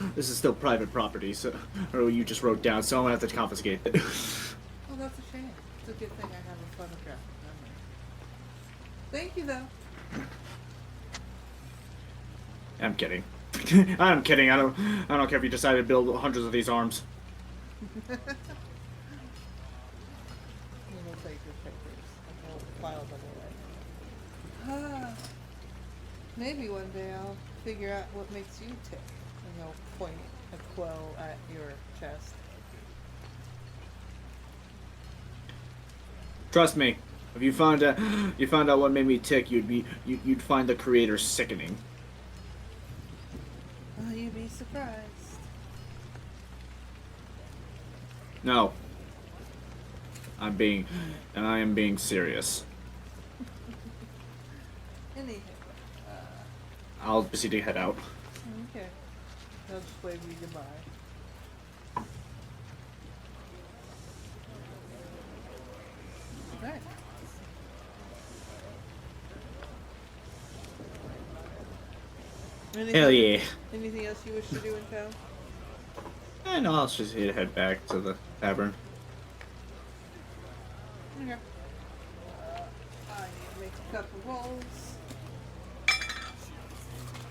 private property, so or you just wrote down, so I'm gonna have to confiscate it. Oh, that's a shame. It's a good thing I have a photographic memory. Thank you, though. I'm kidding. I'm kidding. I don't care if you decided to build hundreds of these arms. We will take your pictures and we'll file them away. Maybe one day I'll figure out what makes you tick, and you'll point a quill at your chest. Trust me. If you found out what made me tick, you'd find the creator sickening. Oh, you'd be surprised. No. I am being serious. Anywho, I'll proceed to head out. okay. I'll just wave you goodbye. Alright. Hell yeah. Anything else you wish to do in town? I know, I'll just head back to the tavern. Okay. I need to make a couple rolls.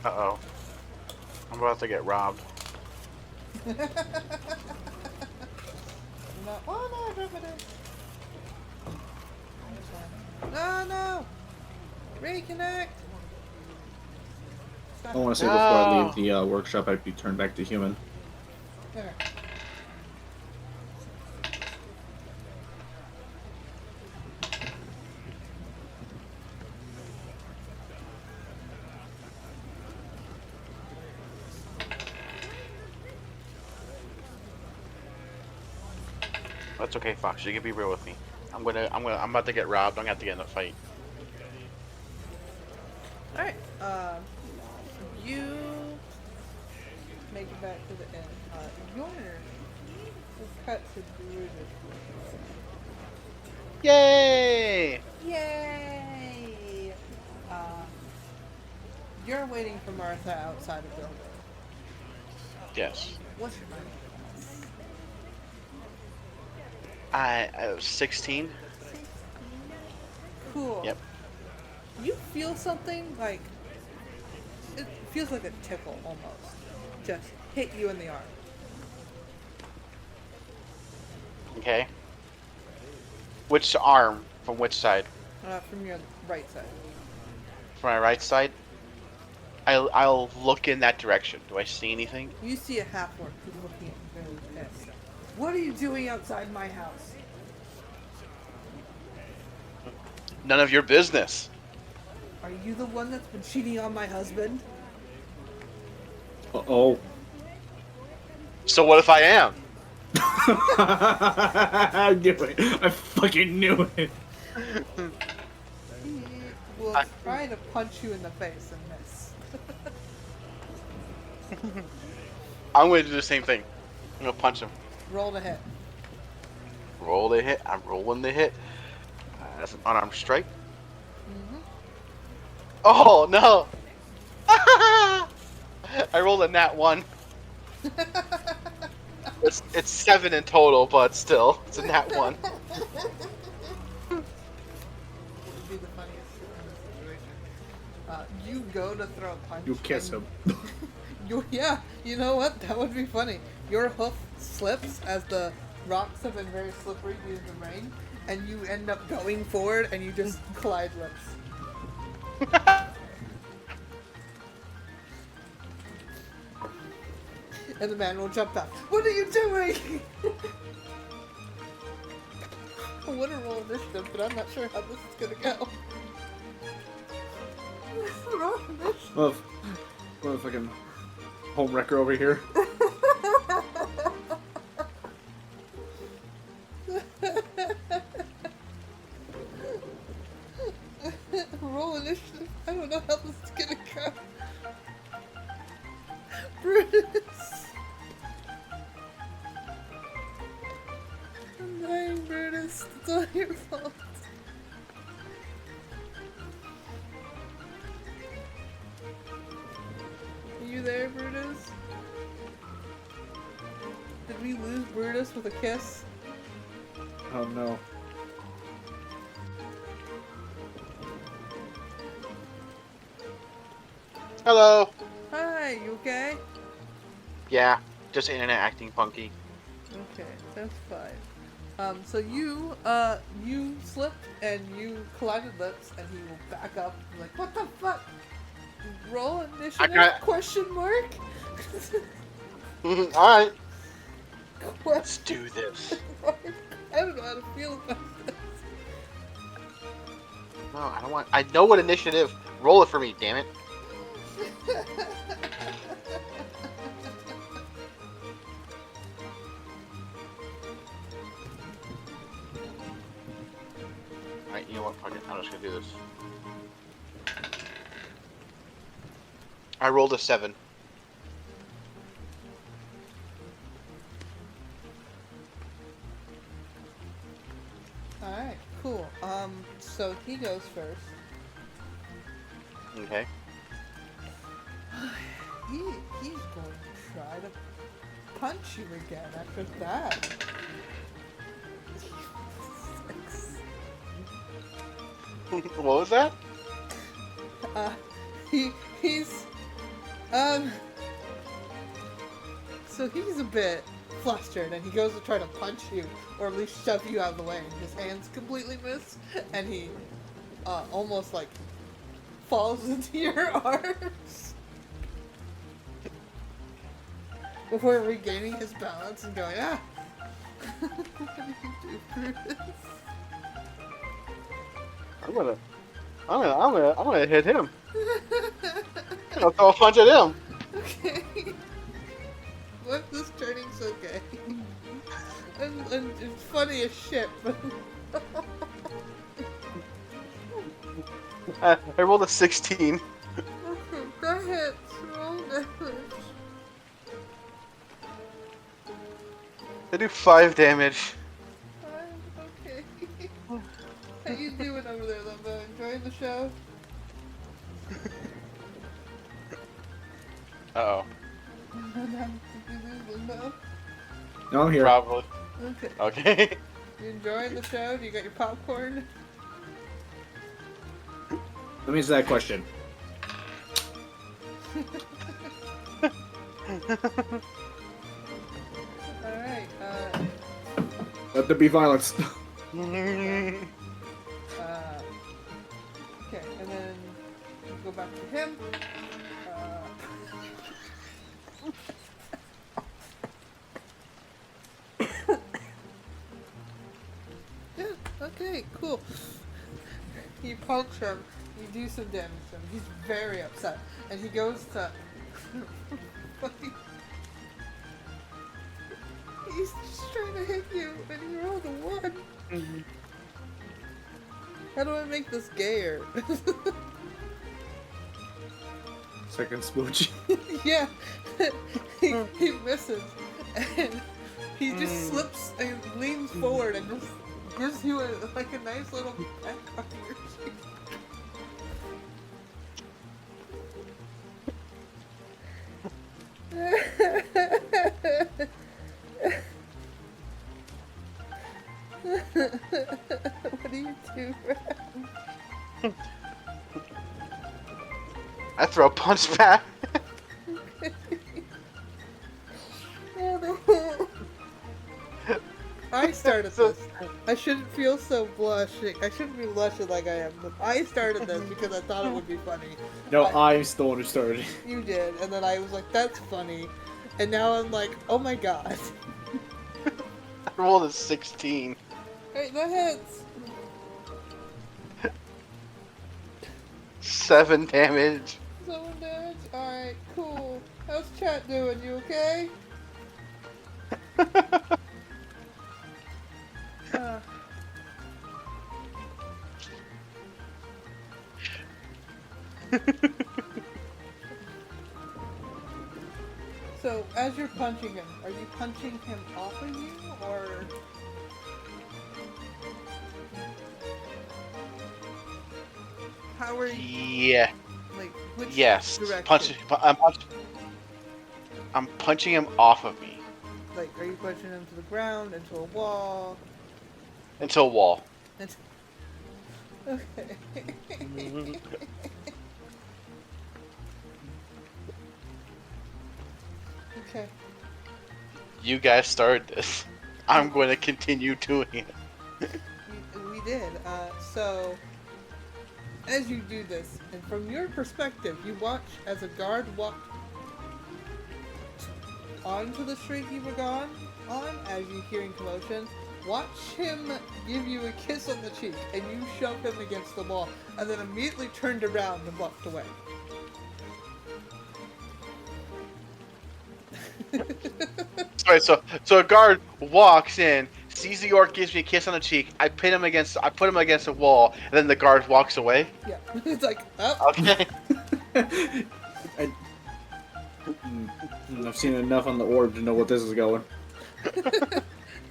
Uh-oh. I'm about to get robbed. No, oh no, no, no! Reconnect! Stop. I want to say before I leave the workshop, I'd be turned back to human. There. That's okay, Fox. You can be real with me. I'm about to get robbed. I'm gonna have to get in a fight. Alright, you make it back to the inn. Your will cut to Brutus. Yay! Yay! You're waiting for Martha outside of Bilbo. Yes. What's your money class? I was 16. Cool. Yep. You feel something like it feels like a tickle almost. Just hit you in the arm. Okay. Which arm? From which side? From your right side. From my right side? I'll look in that direction. Do I see anything? You see a half-orc who's looking at you very pissed. What are you doing outside my house? None of your business. Are you the one that's been cheating on my husband? Uh-oh. So what if I am? I knew it. I fucking knew it. He will try to punch you in the face and miss. I'm going to do the same thing. I'm going to punch him. Roll to hit. Roll the hit. I'm rolling the hit. That's an unarmed strike. Mm-hmm. Oh, no. I rolled a nat 1. It's 7 in total, but still, it's a nat 1. Would be the funniest shit in this situation. You go to throw a punch. You kiss him. Yeah, you know what? That would be funny. Your hoof slips as the rocks have been very slippery due to the rain, and you end up going forward and you just collide lips. And the man will jump out. What are you doing? I want to roll initiative, but I'm not sure how this is gonna go. Roll initiative. What a fucking home wrecker over here. Roll initiative. I don't know how this is gonna go. Brutus. I'm dying, Brutus. It's all your fault. Are you there, Brutus? Did we lose Brutus with a kiss? Oh no. Hello. Hi, you okay? Yeah, just internet acting funky. Okay, that's fine. So you slipped and you collided lips, and he will back up. Like, what the fuck? Roll initiative? got- Question mark? Alright, let's Question do this. mark? I don't know how to feel about this. No, I don't want. I know what initiative. Roll it for me, damn it. Alright, you know what? Fuck it. I'm just gonna do this. I rolled a 7. Alright, cool. So he goes first. Okay. He's going to try to punch you again after that. What was that? He's so he's a bit flustered and he goes to try to punch you or at least shove you out of the way and his hands completely miss and he almost like falls into your arms before regaining his balance and going, what do you do, Brutus? I'm gonna hit him. I'm gonna throw a punch at him. Okay. What this turning's okay. And it's funny as shit, but I rolled a 16. that hits. Roll 5 damage. Okay. How you doing over there, Limbo? Enjoying the show? Uh-oh. Did you lose Limbo? No, I'm here. Probably. Okay. Okay. You enjoying the show? Do you got your popcorn? Let me answer that question. Alright, Let there be violence. okay, and then go back to him. Yeah, okay, cool. You punch him, you do some damage to him. He's very upset, and he goes to. He's just trying to hit you, and he rolled a 1. How do I make this gayer? Second smooch. Yeah, he misses, and he just slips and leans forward and just gives you like a nice little peck on your cheek. What do you do, Brad? I throw a punch back. I started this. I shouldn't feel so blushing. I shouldn't be blushing like I am, but I started this because I thought it would be funny. No, I'm the one who started. You did, and then I was like, that's funny. And now I'm like, oh my god. I rolled a 16. Hey, that hits. 7 damage. 7 damage? Alright, cool. How's chat doing? You okay? So, as you're punching him, are you punching him off of you, or... How are you... Yeah. Like, which Yes. direction? I'm punching him off of me. Like, are you punching him to the ground, into a wall? Into a wall. Okay. Okay. You guys started this. I'm going to continue doing it. We did. So, as you do this, and from your perspective, you watch as a guard walked onto the street you were gone on, as you hearing commotion. Watch him give you a kiss on the cheek, and you shove him against the wall, and then immediately turned around and walked away. Alright, so a guard walks in, sees the orc, gives me a kiss on the cheek. I put him against a wall, and then the guard walks away. Yeah, it's like, oh. Okay. I've seen enough on the orb to know what this is going.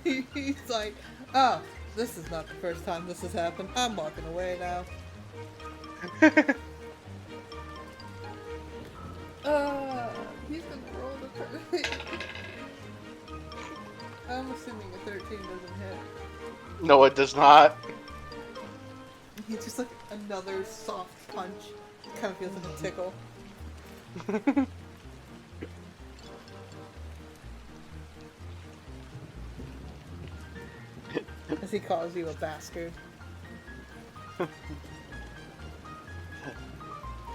He's like, oh, this is not the first time this has happened. I'm walking away now. He's gonna roll the 13. I'm assuming a 13 doesn't hit. No, it does not. He's just like another soft punch. Kind of feels like a tickle. As he calls you a bastard.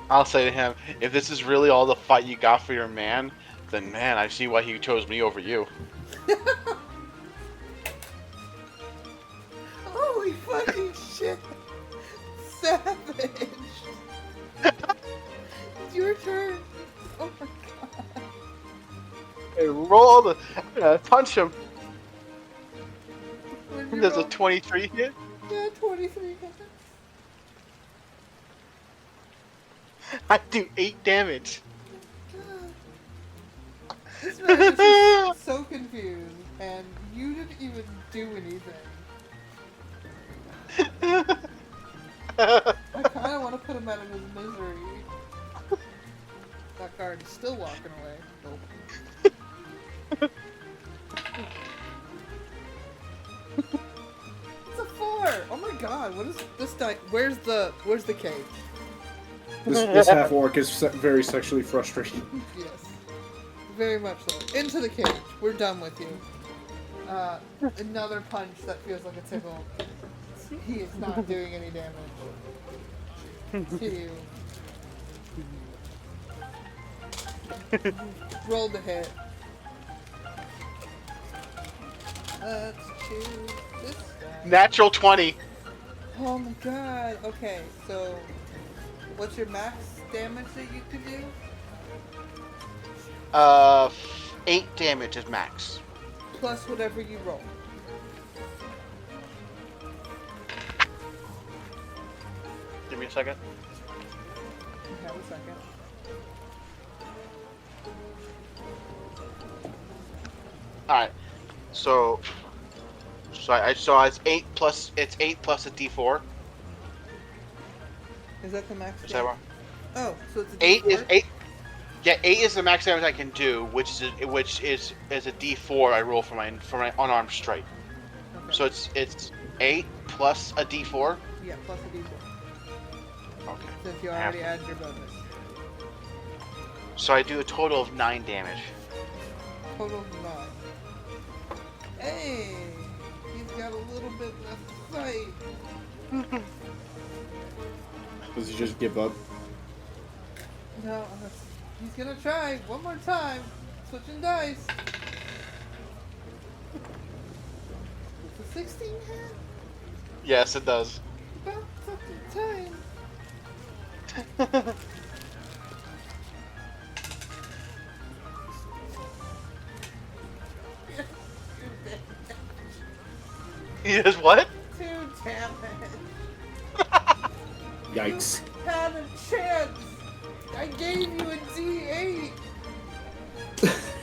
I'll say to him, if this is really all the fight you got for your man, then man, I see why he chose me over you. Holy fucking shit! Savage! It's your turn! Oh my god. Hey, roll the... punch him. When you There's a roll- 23 hit. Yeah, 23 hits. I do 8 damage. God. This man is just so confused, and You didn't even do anything. I kind of want to put him out of his misery. That guard is still walking away. Nope. It's a 4! Oh my god, what is this die? Where's the cage? This half orc is very sexually frustrated. Yes. Very much so. Into the cage. We're done with you. Another punch that feels like a tickle. He is not doing any damage to you. Roll the hit. Let's choose this guy. Natural 20. Oh my god. Okay, so what's your max damage that you can do? 8 damage is max. Plus whatever you roll. Give me a second. Have a second. Alright. So it's 8 plus a D4. Is that the max? Is that wrong? Oh, so it's a 8 is D4? 8. Yeah, 8 is the max damage I can do, which is a D4 I roll for my unarmed strike. Okay. So it's 8 plus a D4. Yeah, plus a D4. Okay. Since you already added your bonus. So I do a total of 9 damage. Total of 9. Hey! He's got a little bit left to fight. Does he just give up? No, he's gonna try one more time. Switching dice. It's a 16 hit. Yes, it does. About fucking time. He does what? 2 damage. Yikes. You had a chance. I gave you a D8.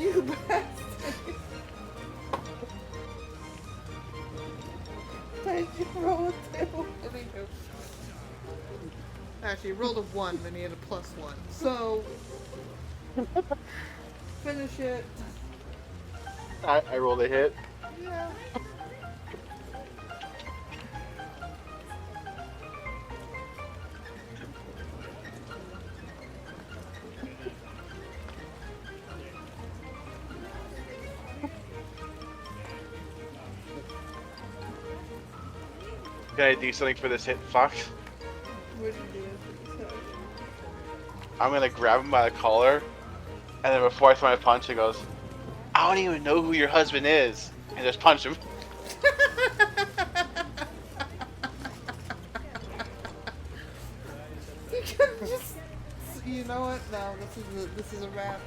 You bastard. Did you roll a 2? Anywho. Actually, you rolled a 1, then you had a +1. So, finish it. I rolled a hit. Yeah. Can I do something for this hit, Fox? What did you do? I'm gonna grab him by the collar, and then before I throw my punch, he goes, "I don't even know who your husband is," and just punch him. You could just. You know what? No, this is a Wrath.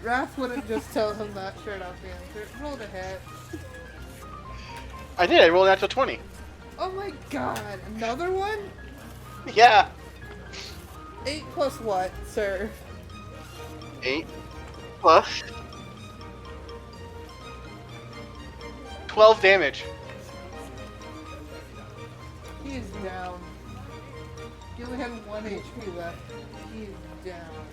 Wrath wouldn't just tell him that straight off the answer. Roll the hit. I did. I rolled a natural 20. Oh my god! Another one? Yeah. 8 plus what, sir? 8 plus 12 damage. He is down. He only had 1 HP left. He is down.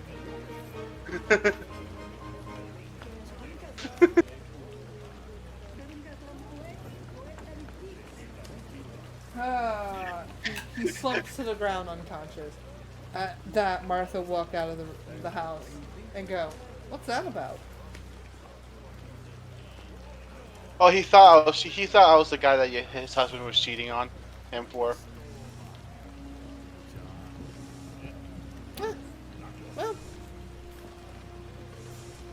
He slumps to the ground unconscious. At that, Martha walk out of the house and go, "What's that about?" Oh, he thought I was the guy that his husband was cheating on him for. Well,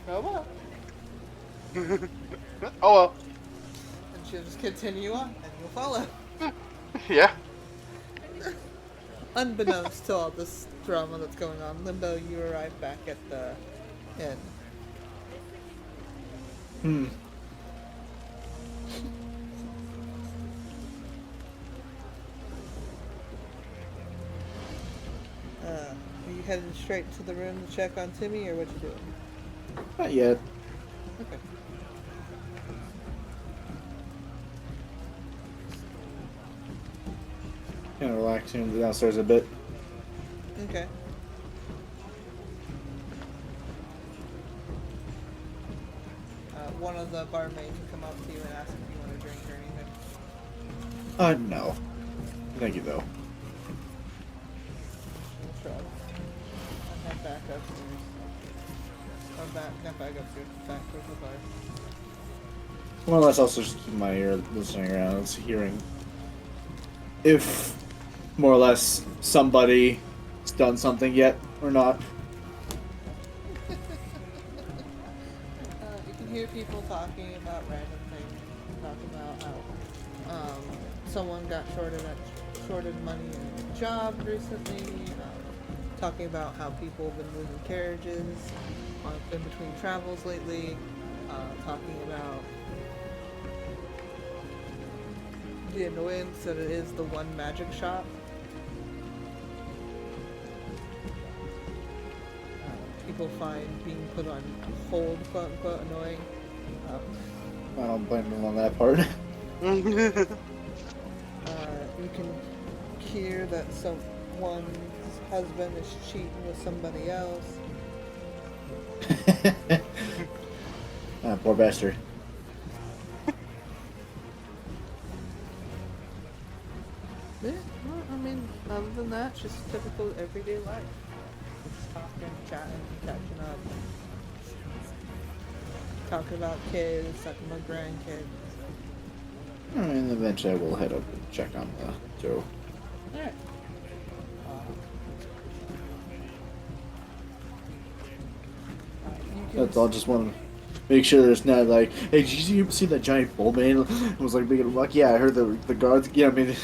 oh well. Oh well. And she'll just continue on, and you'll follow. Yeah. Unbeknownst to all this drama that's going on, Limbo, you arrive back at the inn. Are you headed straight to the room to check on Timmy, or what you doing? Not yet. Okay. to him downstairs a bit. Okay. One of the barmaids will come up to you and ask if you want a drink or anything. No. Thank you, though. We'll try. And head back upstairs. Or not back upstairs, back towards the bar. More or less, also just keep my ear listening around, hearing if, more or less, somebody's done something yet or not. You can hear people talking about random things. Talk about how someone got shorted money in a job recently. Talking about how people have been moving carriages in between travels lately. Talking about the annoyance that it is the one magic shop. People find being put on hold, quote unquote, annoying. I don't blame them on that part. You can hear that someone's husband is cheating with somebody else. Poor bastard. Yeah, well, I mean, other than that, just typical everyday life. Just talking, chatting, catching up. Talking about kids, talking about grandkids. And eventually I will head up and check on Joe. Alright. That's all. Just want to make sure there's not like, hey, did you see that giant bull man? It was like making a muck. Yeah, I heard the guards. Yeah, I mean,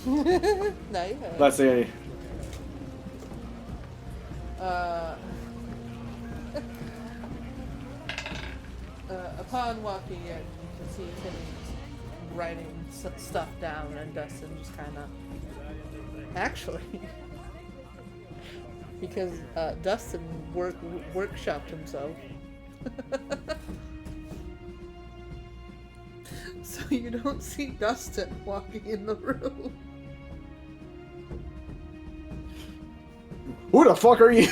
No, you haven't. let's say. Upon walking in, you can see Timmy writing stuff down, and Dustin just kind of. Actually, because Dustin workshopped himself. So you don't see Dustin walking in the room. Who the fuck are you?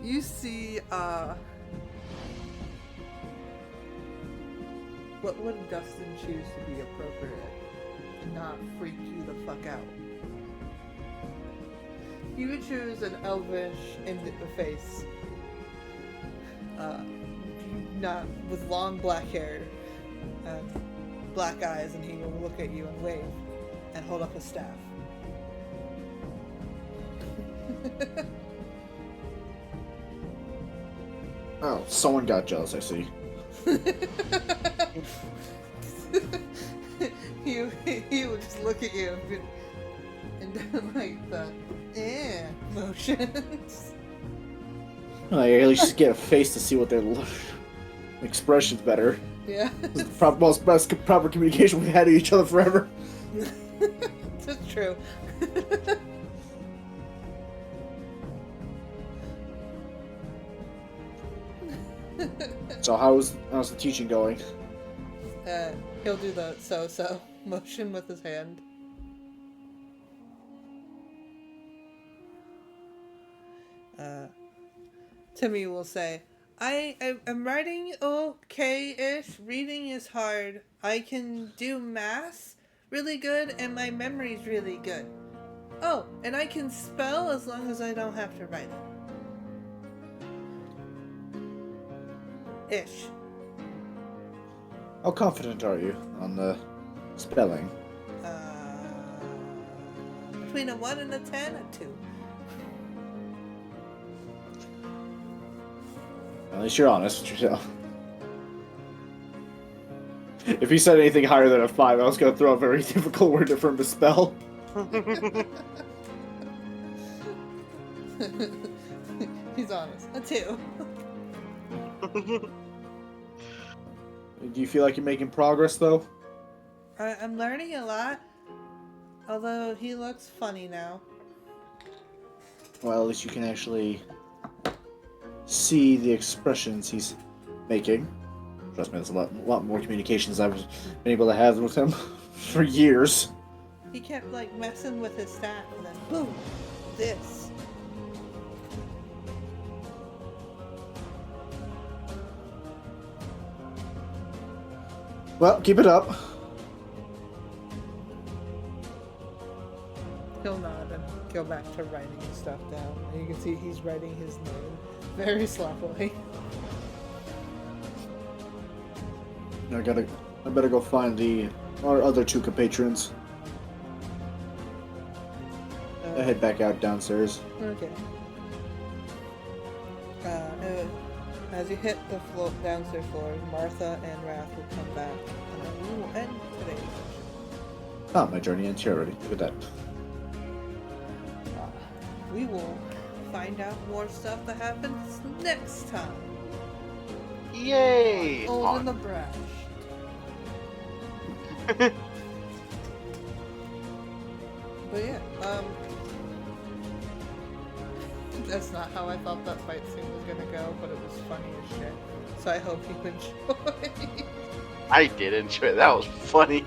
You see, what would Dustin choose to be appropriate and not freak you the fuck out? You would choose an elvish in the face, not with long black hair and black eyes, and he will look at you and wave and hold up a staff. Oh, someone got jealous, I see. he would just look at you and do like the motions. Like, at least just get a face to see what their expression's better. Yeah. This is the most proper communication we've had to each other forever. That's true. So how's the teaching going? He'll do the so motion with his hand. Timmy will say, I'm writing okay-ish. Reading is hard. I can do math really good, and my memory's really good. Oh, and I can spell as long as I don't have to write it. Ish. How confident are you on the spelling? Between a 1 and a 10, a 2. At least you're honest with yourself. If he said anything higher than a 5, I was going to throw a very difficult word for him to spell. He's honest. A 2. Do you feel like you're making progress, though? I'm learning a lot. Although he looks funny now. Well, at least you can actually see the expressions he's making. Trust me, there's a lot more communications I've been able to have with him for years. He kept like messing with his staff, and then boom, this. Well, keep it up. He'll nod and go back to writing his stuff down. And you can see he's writing his name very sloppily. I better go find our other two compatriots. I head back out downstairs. Okay. As you hit the downstairs floor, Martha and Wrath will come back, and then we will end today's session. Oh, my journey ends here already. Look at that. We will find out more stuff that happens next time. Yay! Old and the brash. But yeah, that's not how I thought that fight scene was gonna go, but it was funny as shit. So I hope you enjoy. I did enjoy it. That was funny.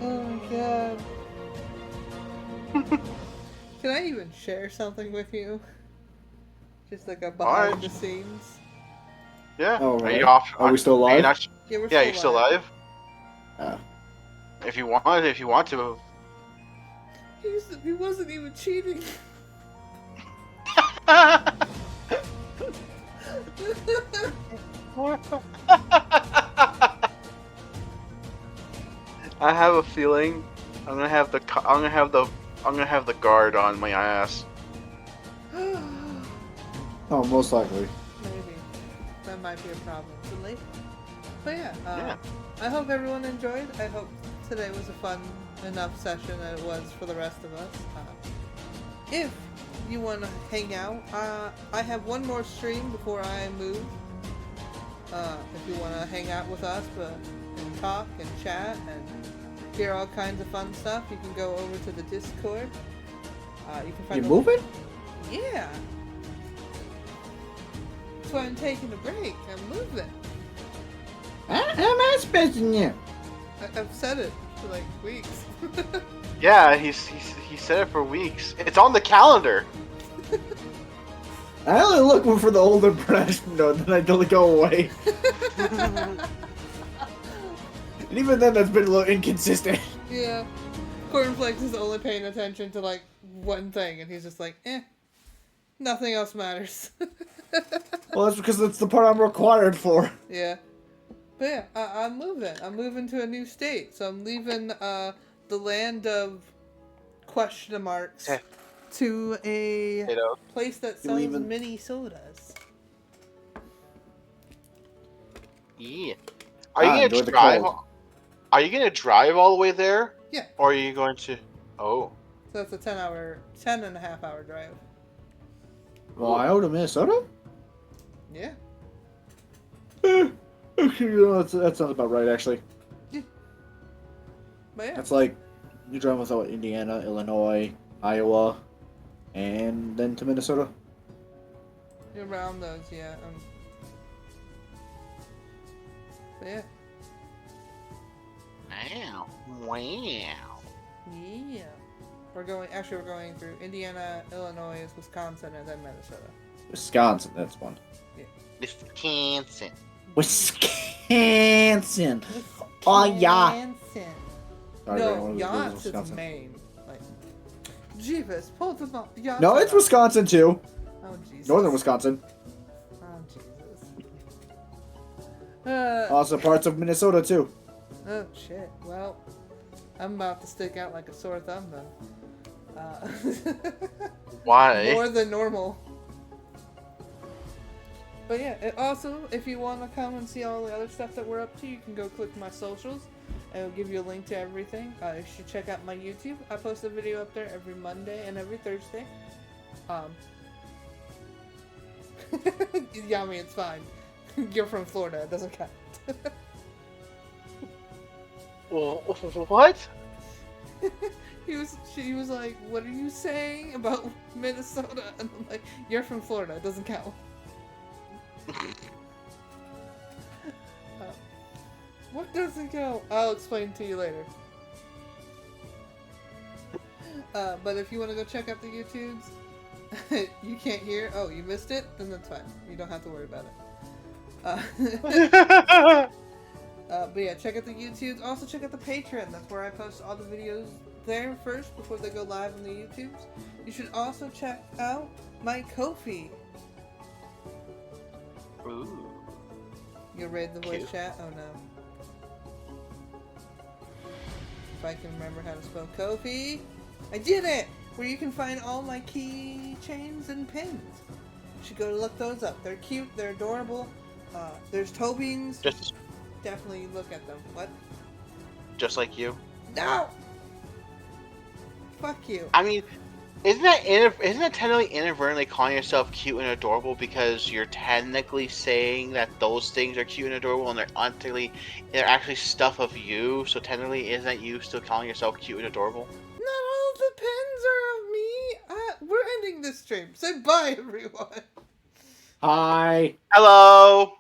Oh my god. Can I even share something with you? Just like a behind the scenes. Yeah. Oh, Are right. you off? Are we still live? Yeah, we're You're still live. If you want to. He wasn't even cheating. I have a feeling I'm gonna have the guard on my ass. Oh, most likely. Maybe. That might be a problem. Too late. But yeah, Yeah. I hope everyone enjoyed. I hope today was a fun enough session that it was for the rest of us. If you want to hang out, I have one more stream before I move. If you want to hang out with us and talk and chat and hear all kinds of fun stuff, you can go over to the Discord. You can find You moving? Yeah. That's why I'm taking a break. I'm moving. How am I expecting you? I've said it for like weeks. Yeah, he said it for weeks. It's on the calendar. I only look for the older brash note, then I don't go away. And even then, that's been a little inconsistent. Yeah. Cornflakes is only paying attention to like one thing, and he's just like, nothing else matters. Well, that's because that's the part I'm required for. Yeah. But yeah, I'm moving. I'm moving to a new state. So I'm leaving the land of question marks to a place that sells mini sodas. Yeah. Are you gonna drive? Are you gonna drive all the way there? Yeah. Or are you going to? Oh. So it's a 10 and a half hour drive. Ohio to Minnesota? Yeah. That sounds about right, actually. Yeah. But yeah. That's like you drive with Indiana, Illinois, Iowa, and then to Minnesota. Around those, yeah. But yeah. Wow. Yeah. We're going through Indiana, Illinois, Wisconsin, and then Minnesota. Wisconsin, that's one. Yeah. Wisconsin. Wisconsin. Oh yeah. Sorry, No, Yachts is Maine. Like, Jeeves, pull the Yachts. No, it's Wisconsin too. Oh Jesus. Northern Wisconsin. Oh Jesus. Also parts of Minnesota too. Oh shit. Well, I'm about to stick out like a sore thumb then. Why? More than normal. But yeah, also, if you want to come and see all the other stuff that we're up to, you can go click my socials. It'll give you a link to everything. You should check out my YouTube. I post a video up there every Monday and every Thursday. Yummy, it's fine. You're from Florida, it doesn't count. Well, what? She was like, what are you saying about Minnesota? And I'm like, you're from Florida, it doesn't count. What doesn't go? I'll explain to you later. But if you want to go check out the YouTubes, you can't hear. Oh, you missed it? Then that's fine. You don't have to worry about it. But yeah, check out the YouTubes. Also check out the Patreon. That's where I post all the videos there first before they go live on the YouTubes. You should also check out my Ko-fi. Ooh. You'll read the voice Cute. chat? Oh no. If I can remember how to spell Ko-fi. I did it! Where you can find all my keychains and pins. You should go look those up. They're cute, they're adorable. There's Tobin's. Just Definitely look at them. What? like you. No! Fuck you. I mean, isn't that technically inadvertently calling yourself cute and adorable because you're technically saying that those things are cute and adorable and they're actually stuff of you, so technically isn't that you still calling yourself cute and adorable? Not all the pins are of me. We're ending this stream. Say bye, everyone. Hi. Hello!